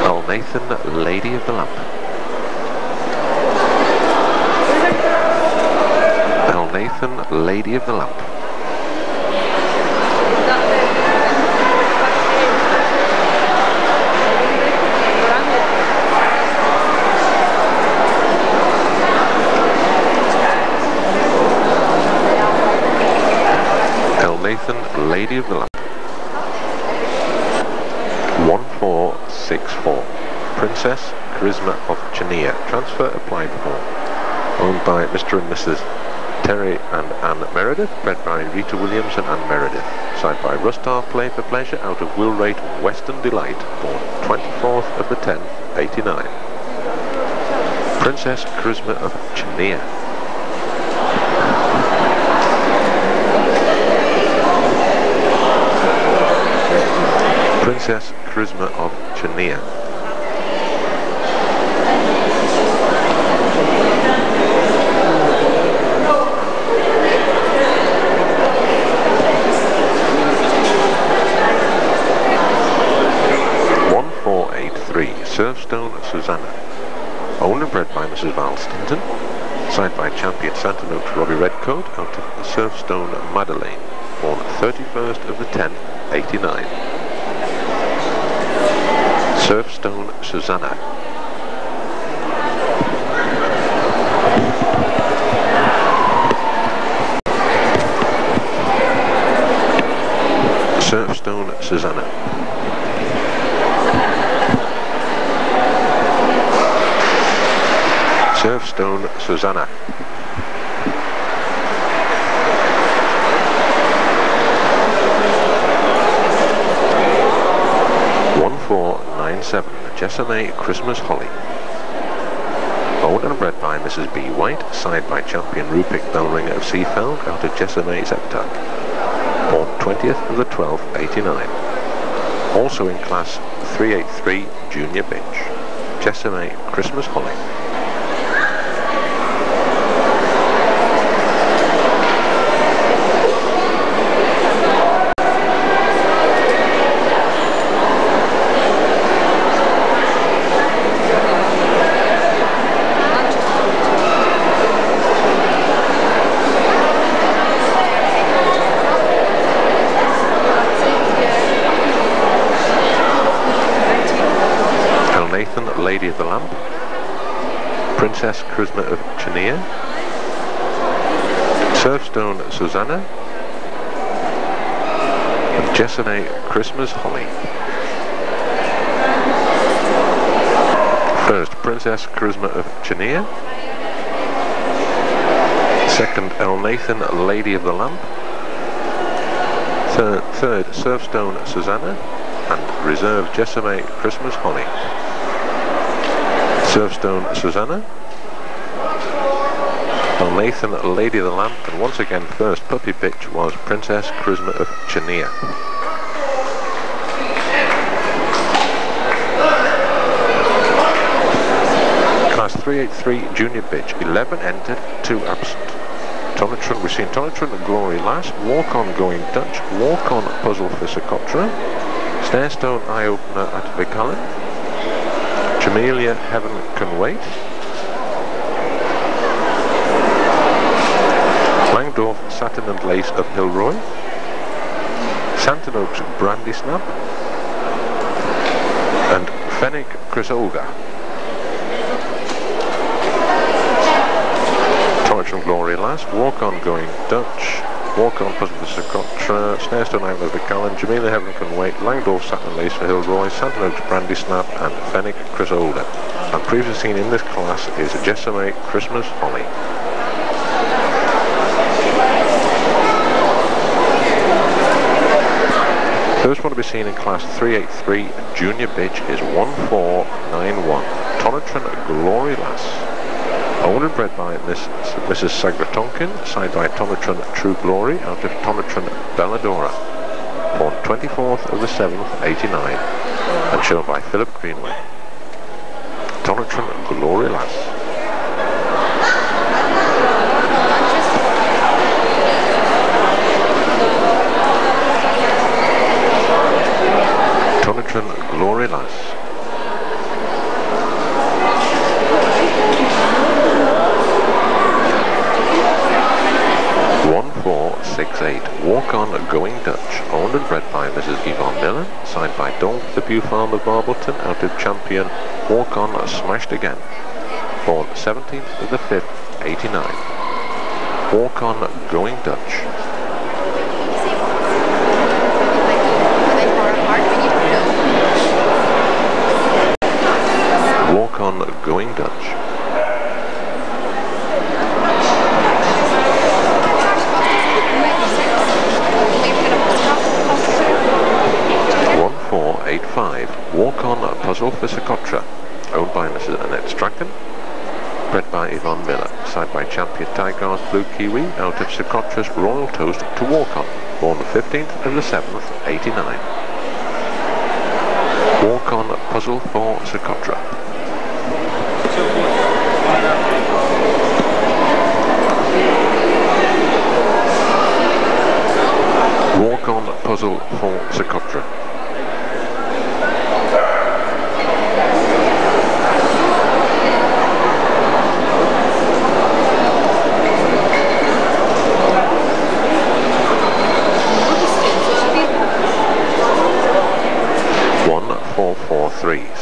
Elnathan, Lady of the Lamp. Elnathan, Lady of the Lamp. Elnathan, Lady of the Lamp. 1464. Princess Charisma of Chania. Transfer applied for. Owned by Mr. and Mrs. Terry and Anne Meredith. Bred by Rita Williams and Anne Meredith. Signed by Rustar Play for Pleasure out of Willrate, Western Delight. Born 24th of the 10th, 89. Princess Charisma of Chania. Princess Charisma of Chania. Surfstone Susanna. Owned and bred by Mrs. Val Stinton. Signed by Champion Santa Note Robbie Redcoat out of Surfstone Madeleine. Born 31st of the 10th, 89. Surfstone Susanna. Surfstone Susanna. Surfstone Susanna. Jessamay Christmas Holly. Owned and bred by Mrs. B. White, signed by Champion Rupik Bellringer of Seafeld out of Jessamay Septak. Born 20th of the 12th, 89. Also in class 383 Junior Bitch. Jessamay Christmas Holly. Lady of the Lamp, Princess Charisma of Chania, Surfstone Susanna, and Jessamay Christmas Holly. First, Princess Charisma of Chania. Second, Elnathan, Lady of the Lamp. Third, Surfstone Susanna, and Reserve Jessamay Christmas Holly. Surfstone Susanna, Elnathan, Lady of the Lamp, and once again first puppy bitch was Princess Charisma of Chania. Class 383 Junior Bitch, 11 entered, 2 absent. Tonantron, we've seen Tonantron and Glory Lass, Walkon Going Dutch, Walkon Puzzle for Socotra, Snarestone Eye Opener at Vicallen, Jamelia Heaven Can Wait, Langdorf Satin and Lace of Hilroy, Santanoak's Brandy Snap, and Fenwick Chrysolga. Tonantron Glory Lass, Walkon Going Dutch, Walkon Puzzle for Socotra, Snarestone Eye of Vicallen, Jamelia Heaven Can Wait, Langdorf Satin and Lace for Hilroy, Santanoak's Brandy Snap, and Fenwick Chrysolga. And previously seen in this class is Jessamay Christmas Holly. First one to be seen in class 383 junior bitch is 1491 Tonantron Glory Lass. Owned and bred by Mrs. Sagratonkin, side by Tonantron True Glory out of Tonantron Belladora. Born 24th of the 7th, 89, and shown by Philip Greenway. Tonantron Glory Lass. Tonantron Glory Lass. Walkon Going Dutch, owned and bred by Mrs. Yvonne Miller, signed by Dolph the Pew Farm of Barbleton, out of champion Walkon Smashed Again. Born 17th of the 5th, 89. Walkon Going Dutch. Walkon Going Dutch. Walkon Puzzle for Socotra, owned by Mrs. Annette Strachan, bred by Yvonne Miller, side by champion Tiger's Blue Kiwi, out of Socotra's Royal Toast to Walkon, born the 15th of the 7th, 89. Walkon Puzzle for Socotra. Walkon Puzzle for Socotra.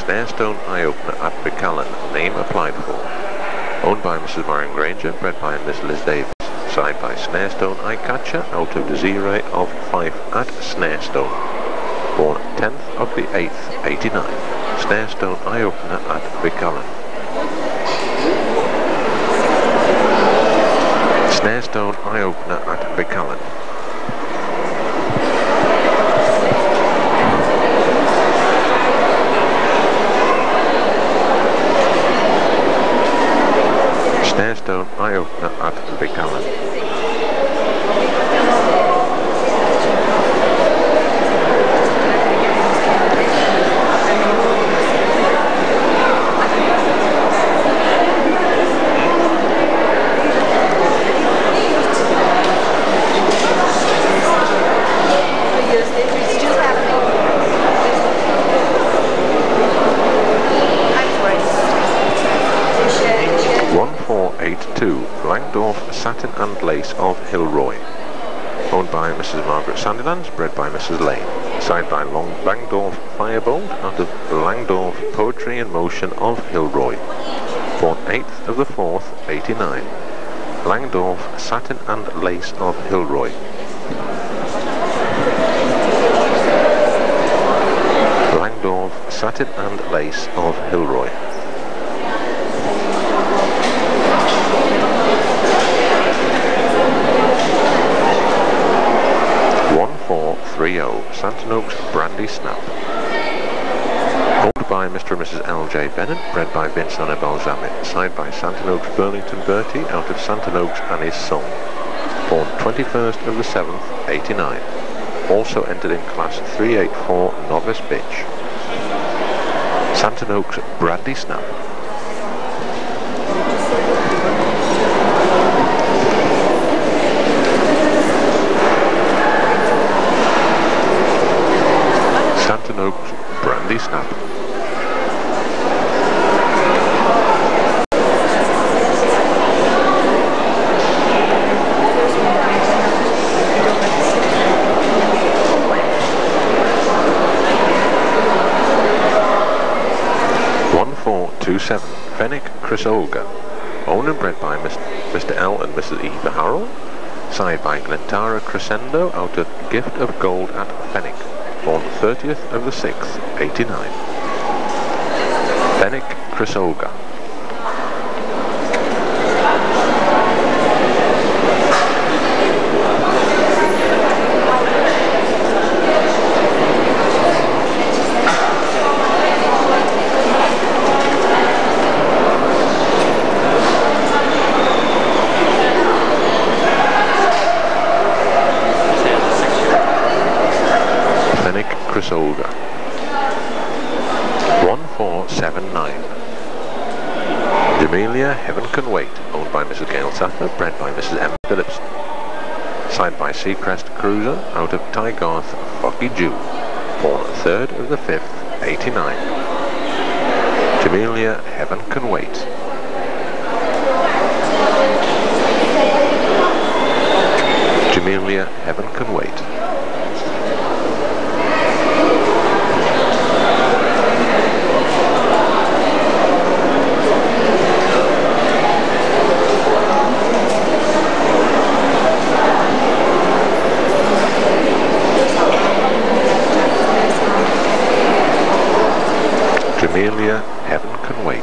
Snarestone Eye Opener at Bicallan, name applied for. Owned by Mrs. Marion Granger, bred by Miss Liz Davis. Side by Snarestone Eye Catcher, out of Desiree of Fife at Snarestone. Born 10th of the 8th, 89. Snarestone Eye Opener at Bicallan. Snarestone Eye Opener at Bicallan. Snarestone Eye Opener at Bicallan. Satin and Lace of Hilroy, owned by Mrs. Margaret Sandilands, bred by Mrs. Laing, side by Langdorf Firebolt, out of Langdorf Poetry in Motion of Hilroy, born 8th of the 4th, 89. Langdorf Satin and Lace of Hilroy. Langdorf Satin and Lace of Hilroy. 1430 Santon Oaks Brandy Snap. Owned by Mr. and Mrs. L.J. Bennett, bred by Vince Anna Balsamic, side by Santon Oaks Burlington Bertie, out of Santon Oaks and his son. Born 21st of the 7th, 89. Also entered in class 384 Novice Bitch. Santon Oaks Brandy Snap. Santon Oaks Brandy Snap. Fenwick Chris Olga, owned and bred by Mr. L and Mrs. Eva Harrell, side by Glentara Crescendo, out of Gift of Gold at Fenwick, born 30th of the 6th, 89. Fenwick Chris Olga. Chrysolga. 1479. Jamelia Heaven Can Wait, owned by Mrs. Gail Sattler, bred by Mrs. M. Phillipson. Side by Seacrest Cruiser, out of Tygarth Focky Jew, born 3rd of the 5th, 89. Jamelia Heaven Can Wait. Jamelia Heaven Can Wait. Jamelia Heaven Can Wait.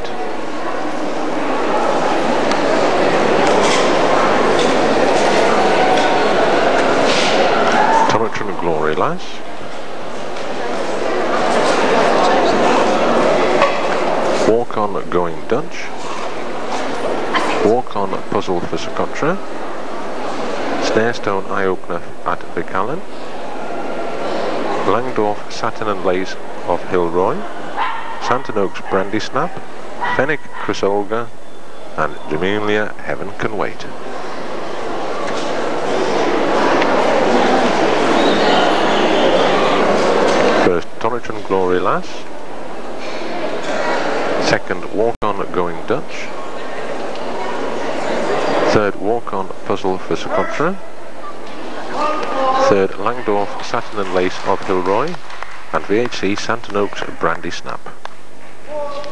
Tonantron Glory Lass. Walkon Going Dutch. Walkon Puzzle for Socotra. Snarestone Eye Opener at Vicallen. Langdorf Satin and Lace of Hilroy. Santon Oaks Brandy Snap, Fenwick Chrysolga, and Jamelia Heaven Can Wait. First Tonantron Glory Lass. Second Walkon Going Dutch. Third Walkon Puzzle for Socotra. Third Langdorf Satin and Lace of Hilroy, and VHC Santon Oaks Brandy Snap.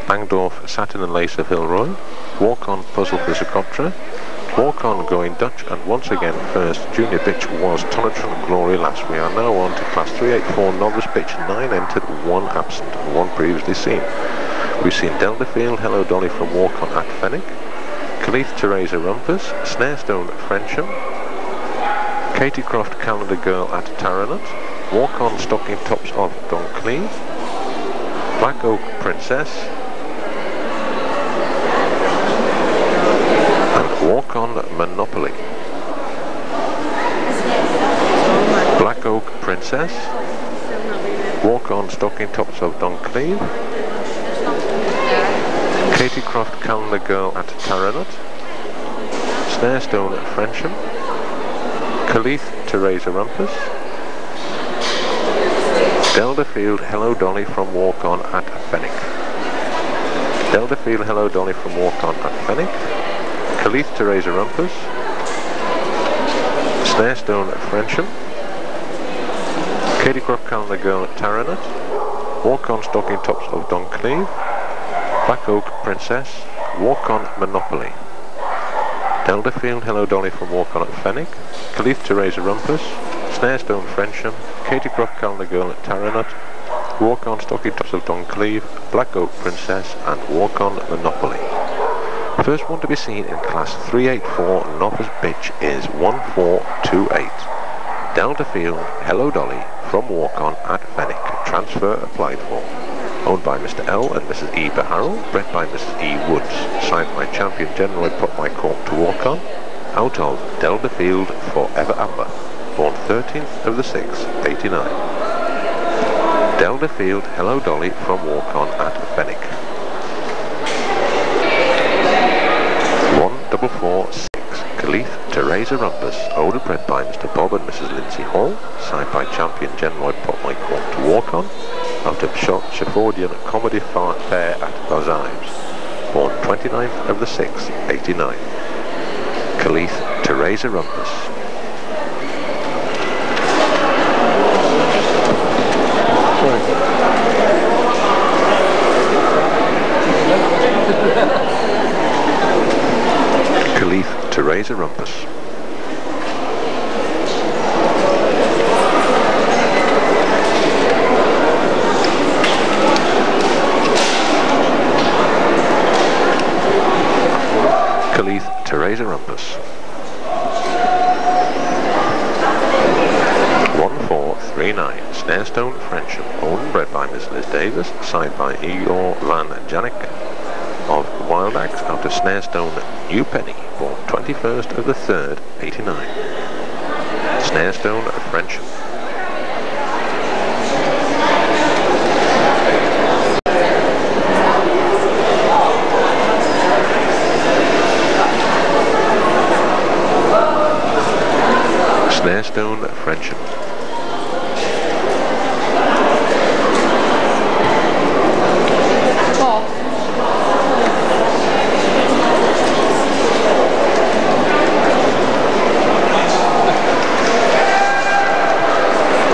Langdorf Satin and Lace of Hilroy, Walkon Puzzle for Socotra, Walkon Going Dutch, and once again first junior bitch was Tonantron Glory Lass. We are now on to class 384 novice bitch, 9 entered, 1 absent, and 1 previously seen. We've seen Delderfield Hello Dolly from Walkon at Fenwick, Cleith Teresa Rumpus, Snarestone Frensham, Katie Croft Calendar Girl at Taranut, Walkon Stocking Tops of Doncleve, Black Oak Princess, and Walkon Monopoly. Black Oak Princess, Walkon Stocking Tops of Doncleve, Katie Croft Calendar Girl at Taranut, Snarestone Frensham, Cleith Teresa Rumpus, Delderfield Hello Dolly from Walkon at Fenwick. Delderfield Hello Dolly from Walkon at Fenwick, Cleith Teresa Rumpus, Snarestone Frensham, Katie Croft Calendar Girl at Taranut, Walkon Stocking Tops of Doncleve, Black Oak Princess, Walkon Monopoly. Delderfield Hello Dolly from Walkon at Fenwick, Cleith Teresa Rumpus, Snarestone Frensham, Katie Croft Calendar Girl at Taranut, Walkon Stocking Tops of Doncleve, Black Oak Princess, and Walkon Monopoly. First one to be seen in class 384 novice bitch is 1428. Delderfield Hello Dolly from Walkon at Fenwick. Transfer applied for. Owned by Mr. L and Mrs. E. Beharrell, bred by Mrs. E. Woods. Signed by Champion General Put My Cork to Walkon. Out of Delderfield Forever Amber. Born 13th of the 6th, 89. Delderfield Hello Dolly from Walkon at Fenwick. 1446. Cleith Teresa Rumpus, owned and bred by Mr. Bob and Mrs. Lindsay Hall. Signed by Champion General Put My Cork to Walkon. Out of Sheffordian Comedy Fair at Bazives. Born 29th of the 6th, 89. Cleith Teresa Rumpus. Cleith Teresa Rumpus. Cleith Teresa Rumpus. 1439. Snarestone Frensham, owned and bred by Miss Liz Davis, signed by Igor Van Janik of Wild Axe, out of Snarestone New Penny, born 21st of the 3rd, 89. Snarestone Frensham. Snarestone Frensham.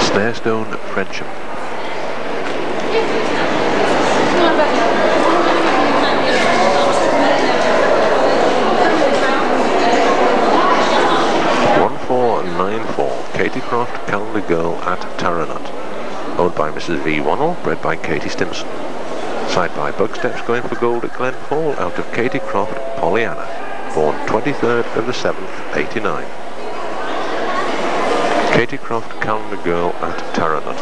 Snarestone Frensham. Katycroft Calendar Girl at Taranut, owned by Mrs. V. Wannell, bred by Katie Stimson. Side by Bugsteps going for gold at Glen Fall out of Katycroft Pollyanna, born 23rd of the 7th, 89. Katycroft Calendar Girl at Taranut.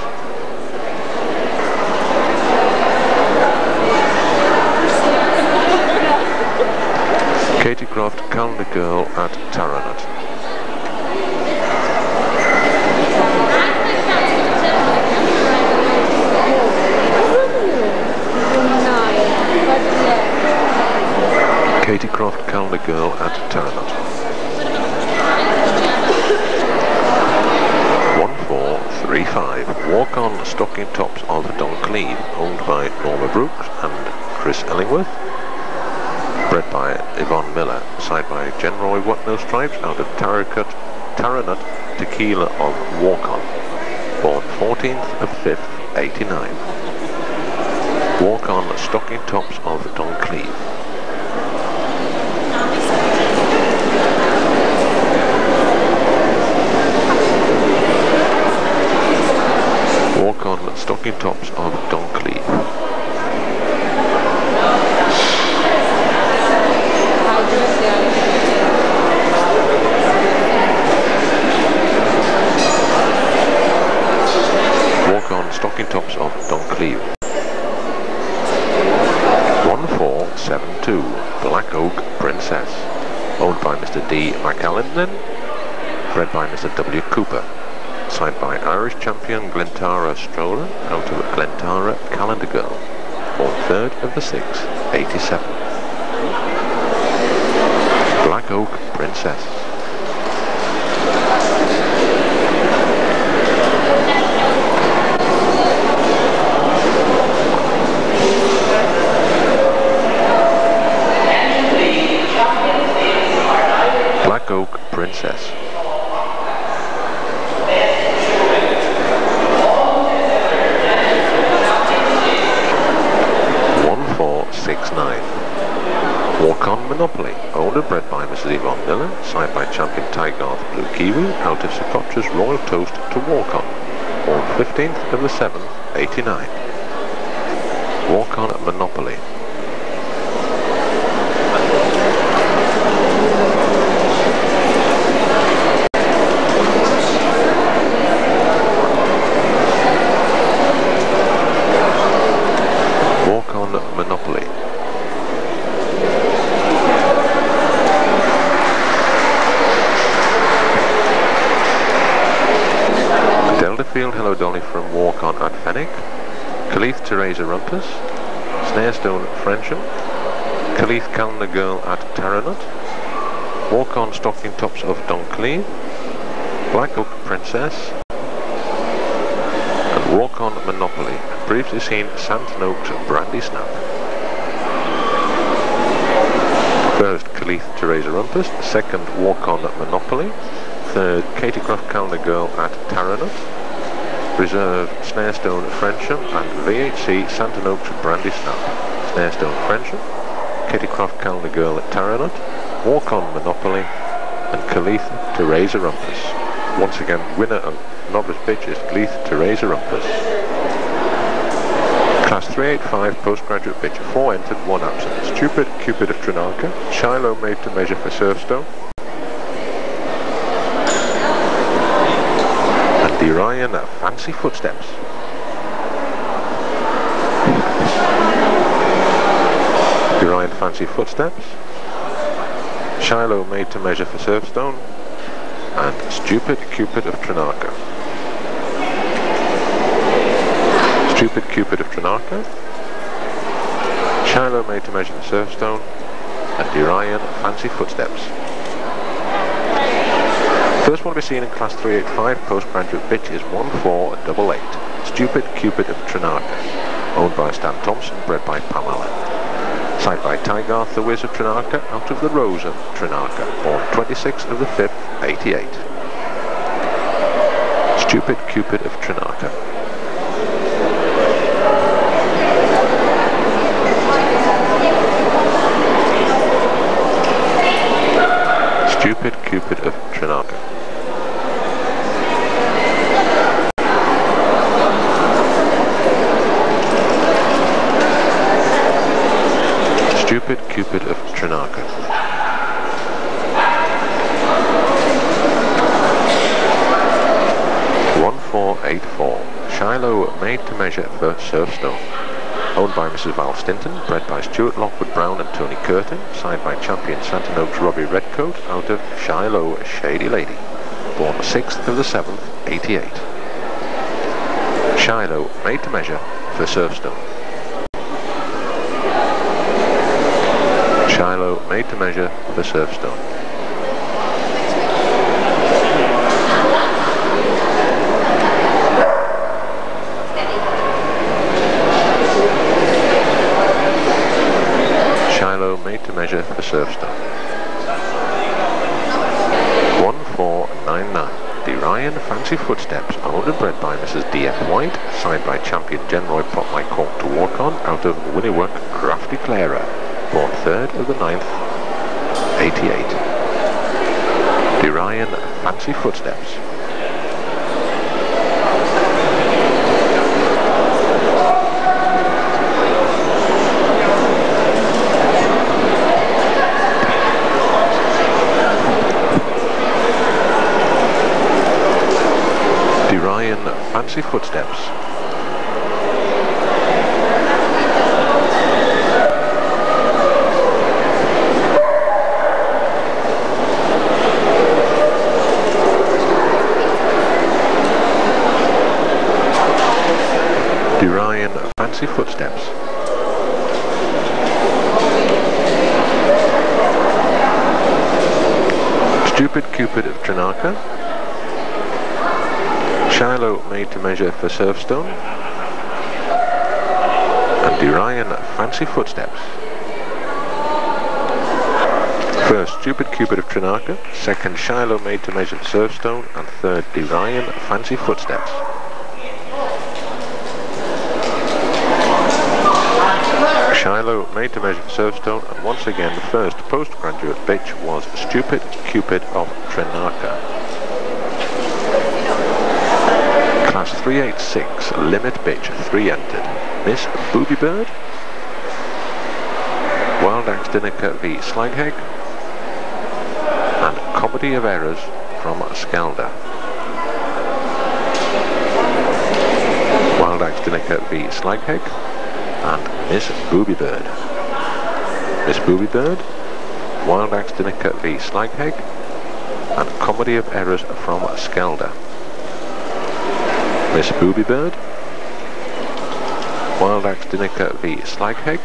Katycroft Calendar Girl at Taranut. Katycroft Calendar Girl at Taranut. 1435 Walkon Stocking Tops of Doncleve, owned by Norma Brooks and Chris Ellingworth, bred by Yvonne Miller, side by Jen Roy Whatnose Stripes out of Taranut Tequila of Walkon, born 14th of 5th, 89. Walkon Stocking Tops of Doncleve. Walkon Stocking Tops of Doncleve. Walkon Stocking Tops of Doncleve. 1472 Black Oak Princess, owned by Mr. D. McAllinden, bred by Mr. W. Cooper. Side by Irish champion Glentara Stroller out of Glentara Calendar Girl, born 3rd of the 6th, 87. Black Oak Princess. Black Oak Princess. 1469 Walkon Monopoly, owned and bred by Mrs. Yvonne Miller, side by champion Tygarth Blue Kiwi out of Socotra's Royal Toast to Walkon, born 15th of the 7th, 89. Walkon Monopoly. Monopoly. Deltafield Hello Dolly from Walkon at Fenwick, Kaleith Teresa Rumpus, Snarestone Frensham, Kaleith Calendar Girl at Taranut, Walkon Stocking Tops of Doncleve, Black Oak Princess, and Walkon Monopoly. Previously seen Santon Oaks Brandy Snap. First, Kaleith Teresa Rumpus. Second, Walkon Monopoly. Third, Katycroft Calendar Girl at Taranut. Reserve, Snarestone Frensham and VHC Santon Oaks Brandy Snap. Snarestone Frensham, Katycroft Calendar Girl at Taranut, Walkon Monopoly, and Kaleith Teresa Rumpus. Once again, winner of novice pitch is Kaleith Teresa Rumpus. Class 385 postgraduate pitch, 4 entered, 1 absent. Stupid Cupid of Trinarca, Shiloh made to measure for Surfstone, and the Ryan Fancy Footsteps. The Ryan Fancy Footsteps, Shiloh made to measure for Surfstone, and Stupid Cupid of Trinarca. Stupid Cupid of Trinarca, Shiloh made to measure the Surfstone, and Orion Fancy Footsteps. First one to be seen in class 385 postgraduate bitch is 1488. Stupid Cupid of Trinarca, owned by Stan Thompson, bred by Pamela. Side by Tygarth, the Wiz of Trinarca, out of the Rose of Trinarca, born 26th of the 5th, 88. Stupid Cupid of Trinarca. Stupid Cupid of Trinarca. Stupid Cupid of Trinarca. Shiloh made to measure for Surfstone. Owned by Mrs. Val Stinton, bred by Stuart Lockwood Brown and Tony Curtin, signed by champion Santon Oaks Robbie Redcoat, out of Shiloh Shady Lady, born 6th of the 7th, 88. Shiloh made to measure for Surfstone. Shiloh made to measure for Surfstone. Made to measure for Surfstone. 1499. The Ryan Fancy Footsteps, owned and bred by Mrs. D.F. White, signed by champion Genroy Pop My Cork to Walkon, out of Winniwork Crafty Clara, born 3rd of the 9th, 88. The Ryan Fancy Footsteps. Fancy Footsteps. Ryan Fancy Footsteps. Stupid Cupid of Trinarca. Shiloh made to measure for Surfstone, and Ryan Fancy Footsteps. First, Stupid Cupid of Trinarca, second, Shiloh made to measure for Surfstone, and third, Ryan Fancy Footsteps. Shiloh made to measure for Surfstone, and once again the first postgraduate bitch was Stupid Cupid of Trinarca. Class 386, Limit Bitch, 3 entered. Miss Booby Bird, Wild Axe Dinnicker v Slagheg, and Comedy of Errors from Skelder. Wild Axe Dinnicker v Slagheg, and Miss Booby Bird. Miss Booby Bird, Wild Axe Dinnicker v Slagheg, and Comedy of Errors from Skelder. Miss Booby Bird, Wild Axe Dinnicker v Slagheg,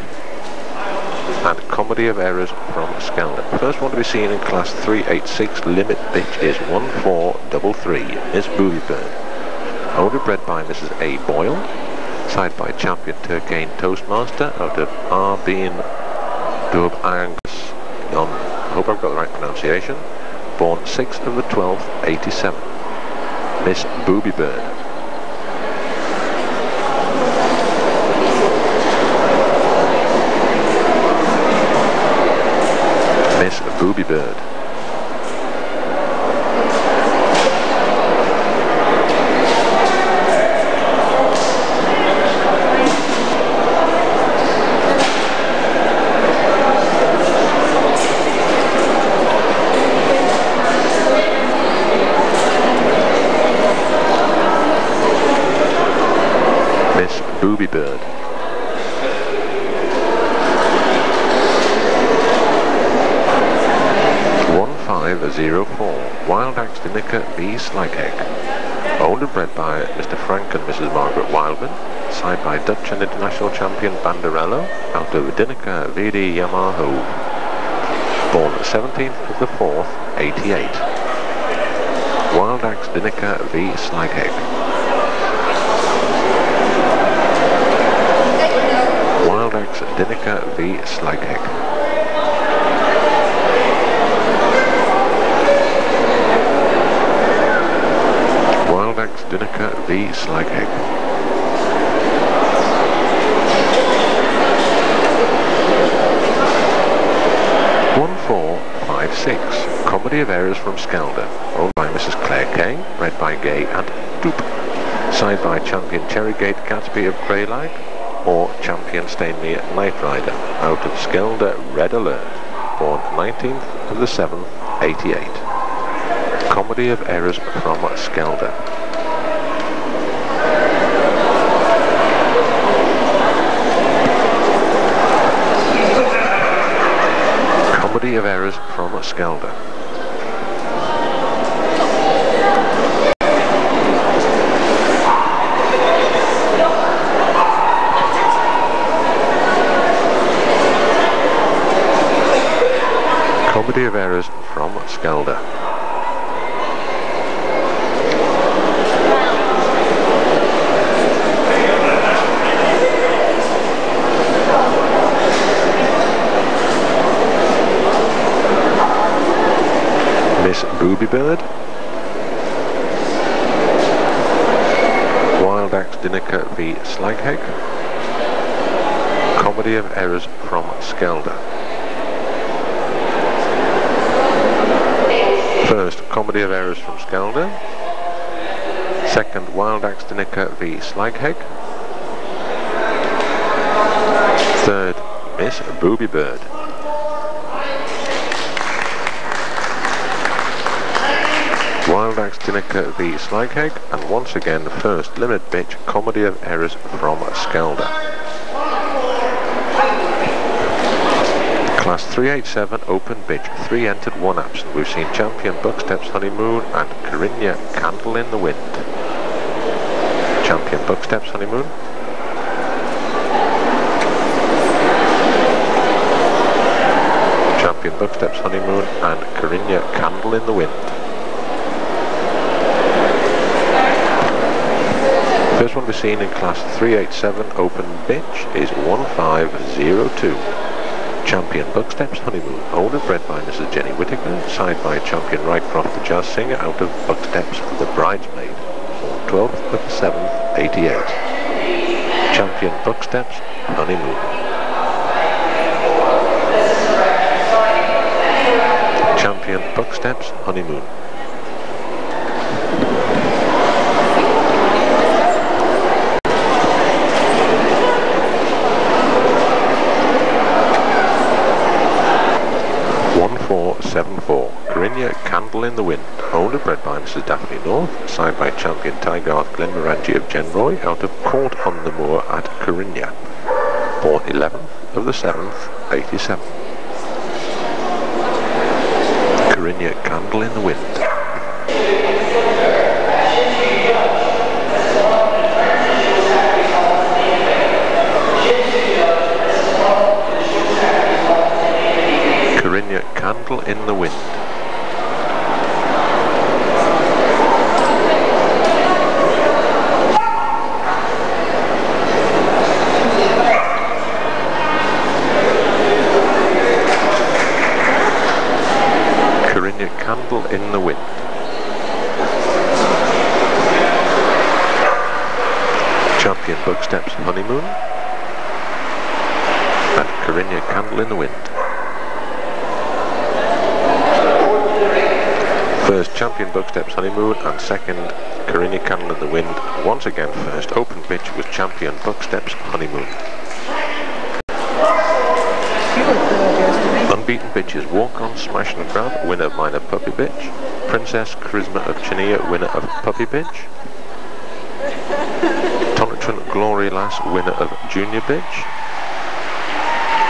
and Comedy of Errors from Skelder. First one to be seen in Class 386 Limit Bitch is 1433, Miss Booby Bird. Owned and bred by Mrs. A. Boyle, side by champion Turkane Toastmaster out of Arbeen Dub Angus. I hope I've got the right pronunciation. Born 6th of the 12th, 87. Miss Booby Bird. Miss Booby Bird. Miss Booby Bird. Wild Axe Dinnicker v Slagheg. Owned and bred by Mr. Frank and Mrs. Margaret Wildman, side by Dutch and International Champion Banderello, out of Dinnicker VD Yamaha. Born 17th of the 4th, 88. Wild Axe Dinica v Slagheg. Wild Axe Dinica v Slagheg. Wild Axe Dinica v Slagheg. Comedy of Errors from Skelder, owned by Mrs. Claire Kay, read by Gay and Doop. Side by Champion Cherrygate Gatsby of Greylag, or Champion Stainmere Knight Rider, out of Skelder Red Alert, born 19th of the 7th, 88. Comedy of Errors from Skelder. Comedy of Errors from Skelder. Comedy of Errors from Skelder. Miss Booby Bird. Wild Axe Dinica v Slagheg. Comedy of Errors from Skelder. First, Comedy of Errors from Skelder. Second, Wild Axe Dinica v Slagheg. Third, Miss Booby Bird. Wild Axe Dinica v Slagheg, and once again, first Limit Bitch, Comedy of Errors from Skelder. Class 387, Open Bitch, 3 entered, 1 absent. We've seen Champion Buckstep's Honeymoon and Corinna Candle in the Wind. Champion Buckstep's Honeymoon. Champion Buckstep's Honeymoon and Corinna Candle in the Wind. First one we've seen in Class 387 Open Bitch is 1502. Champion Buckstep's Honeymoon, owned and bred by Mrs. Jenny Whittaker, side by Champion Rycroft the Jazz Singer, out of Buckstep's The Bridesmaid, born 12th of the 7th, 88. Champion Buckstep's Honeymoon. Champion Buckstep's Honeymoon. Corinna Candle in the Wind, owned and bred by Mrs. Daphne North, side by Champion Tygarth Glenmorangie of Genroy, out of Court on the Moor at Corinna, born 11th of the 7th, 87. Corinna Candle in the Wind. Corinna Candle in the Wind. Corinna Candle in the Wind. Champion Buckstep's Honeymoon and Corinna Candle in the Wind. First, Champion Buckstep's Honeymoon, and second, Corinna Candle in the Wind. Once again, first Open Bitch was Champion Buckstep's Honeymoon. Unbeaten Bitches, Walkon, Smash and Grab, winner of Minor Puppy Bitch. Princess Charisma of Chania, winner of Puppy Bitch. Tonantron Glory Lass, winner of Junior Bitch.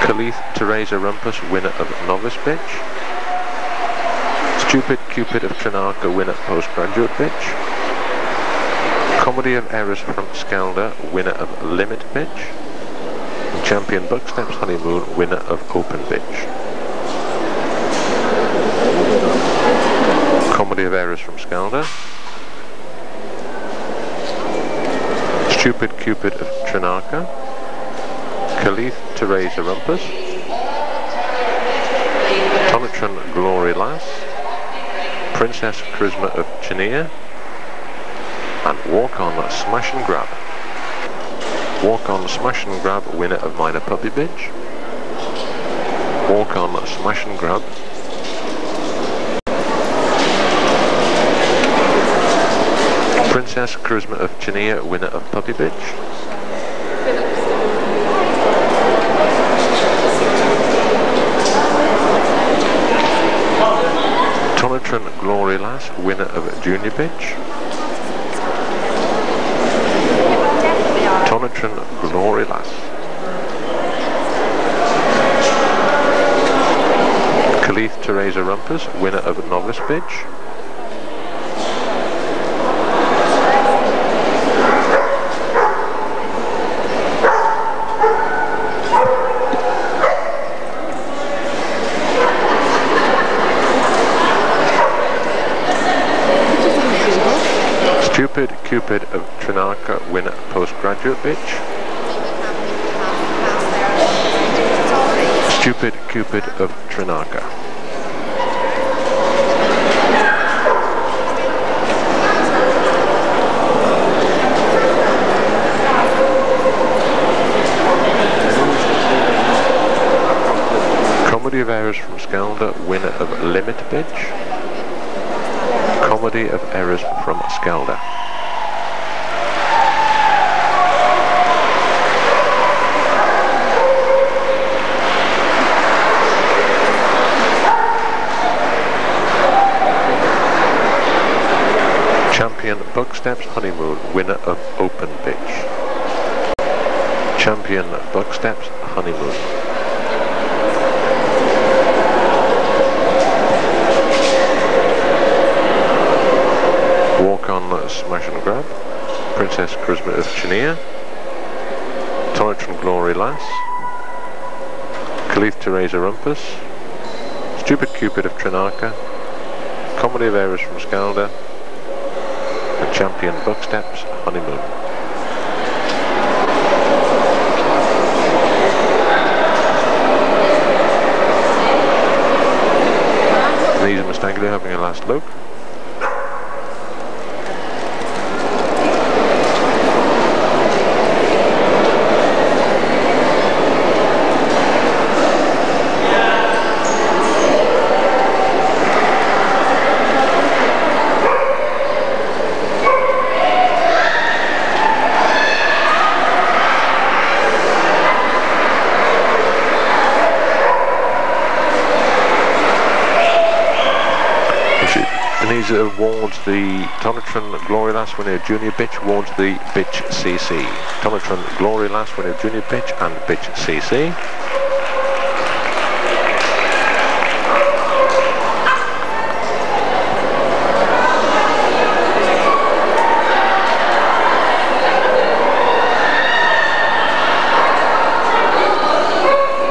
Khalith Teresa Rumpus, winner of Novice Bitch. Stupid Cupid of Trinarca, winner Postgraduate Bitch. Comedy of Errors from Skelder, winner of Limit Bitch. And Champion Buckstep's Honeymoon, winner of Open Bitch. Comedy of Errors from Skelder. Stupid Cupid of Trinarca. Khalith to raise a rumpus. Tonantron Glory Lass. Princess Charisma of Chania. And Walkon Smash and Grab. Walkon Smash and Grab, winner of Minor Puppy Bitch. Walkon Smash and Grab. Princess Charisma of Chania, winner of Puppy Bitch. Tonantron Glory Lass, winner of Junior Bitch. Tonantron Glory Lass. Khalith Teresa Rumpus, winner of Novice Bitch. Stupid Cupid of Trinarca, winner postgraduate bitch. Stupid Cupid of Trinarca. Comedy of Errors from Skelder, winner of Limit bitch. Comedy of Errors from Skelder. Champion Bucksteps Honeymoon, winner of Open Bitch. Champion Bucksteps Honeymoon. Walkon Smash and Grab. Princess Charisma of Chania. Tonantron Glory Lass. Khalith Teresa Rumpus. Stupid Cupid of Trinarca. Comedy of Errors from Skelder. And Champion Bucksteps Honeymoon. Denise and Mastaglio having a last look. Denise awards the Tonantron Glory Lass, winner of Junior Bitch, awards the Bitch CC. Tonantron Glory Lass, winner of Junior Bitch and Bitch CC.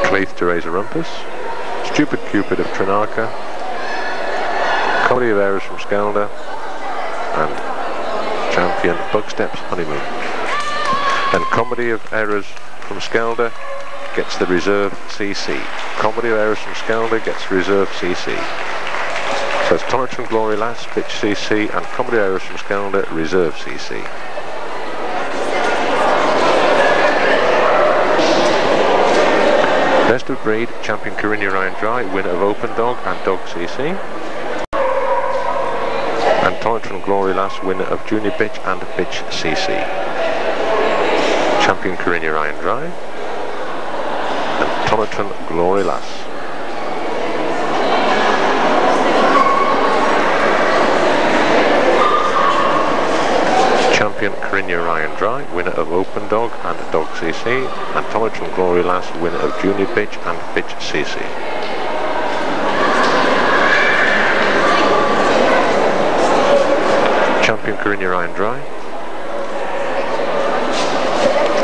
Khalith Teresa Rumpus. Stupid Cupid of Trinarca. Comedy of Errors from Skelder, and Champion Bucksteps Honeymoon. And Comedy of Errors from Skelder gets the Reserve CC. Comedy of Errors from Skelder gets Reserve CC. So it's Tonantron Glory Lass, Bitch CC, and Comedy of Errors from Skelder, Reserve CC. Best of Breed, Champion Corinne Ryan Dry, winner of Open Dog and Dog CC. And Tonantron Glory Lass, winner of Junior Bitch and Bitch CC. Champion Corinne Ryan Dry. And Tonantron Glory Lass. Champion Corinne Ryan Dry, winner of Open Dog and Dog CC. And Tonantron Glory Lass, winner of Junior Bitch and Bitch CC. Champion Corinne Ryan Dry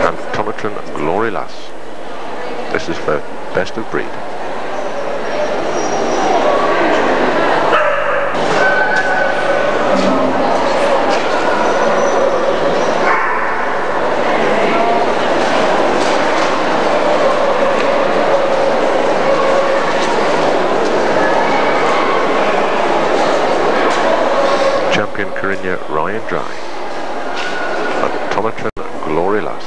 and Tonantron Glory Lass. This is for Best of Breed. Junior Ryan Dry. And Tonantron Glory Lass.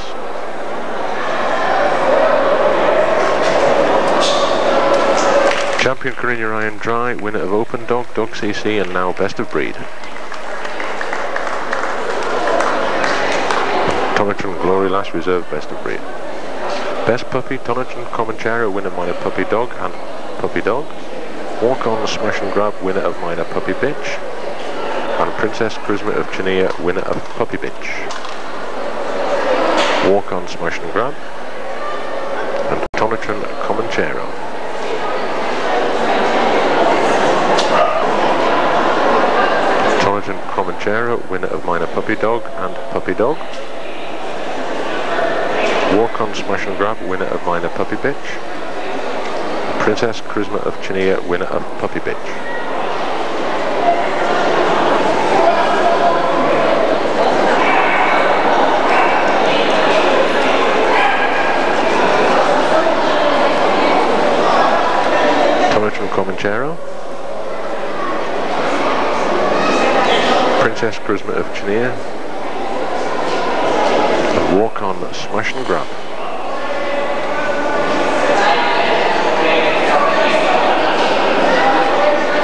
Champion Corinne Ryan Dry, winner of Open Dog, Dog CC, and now Best of Breed. Tonantron Glory Lass, reserve Best of Breed. Best Puppy, Tonantron Comanchero, winner Minor Puppy Dog and Puppy Dog. Walkon Smash and Grab, winner of Minor Puppy Bitch. And Princess Charisma of Chania, winner of Puppy Bitch. Walkon Smash and Grab. And Tonantron Comanchero. Tonantron Comanchero, winner of Minor Puppy Dog and Puppy Dog. Walkon Smash and Grab, winner of Minor Puppy Bitch. Princess Charisma of Chania, winner of Puppy Bitch. Tonantron Comanchero. Princess Charisma of Chania. And Walkon Smash and Grab.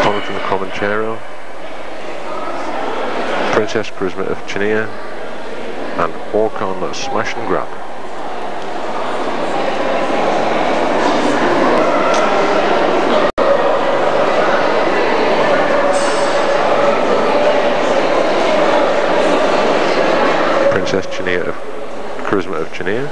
Tonantron Comanchero. Princess Charisma of Chania. And Walkon Smash and Grab. Princess Chania of Charisma of Chania.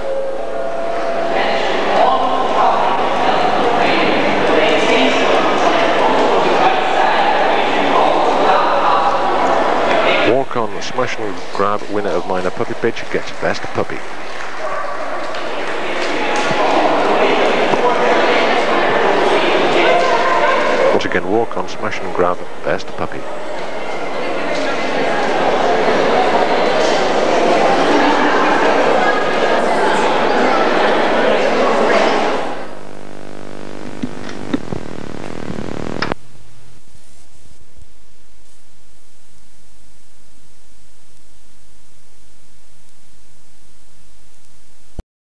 Walkon Smash and Grab, winner of Minor Puppy Bitch, gets Best Puppy. Once again, Walkon Smash and Grab, Best Puppy.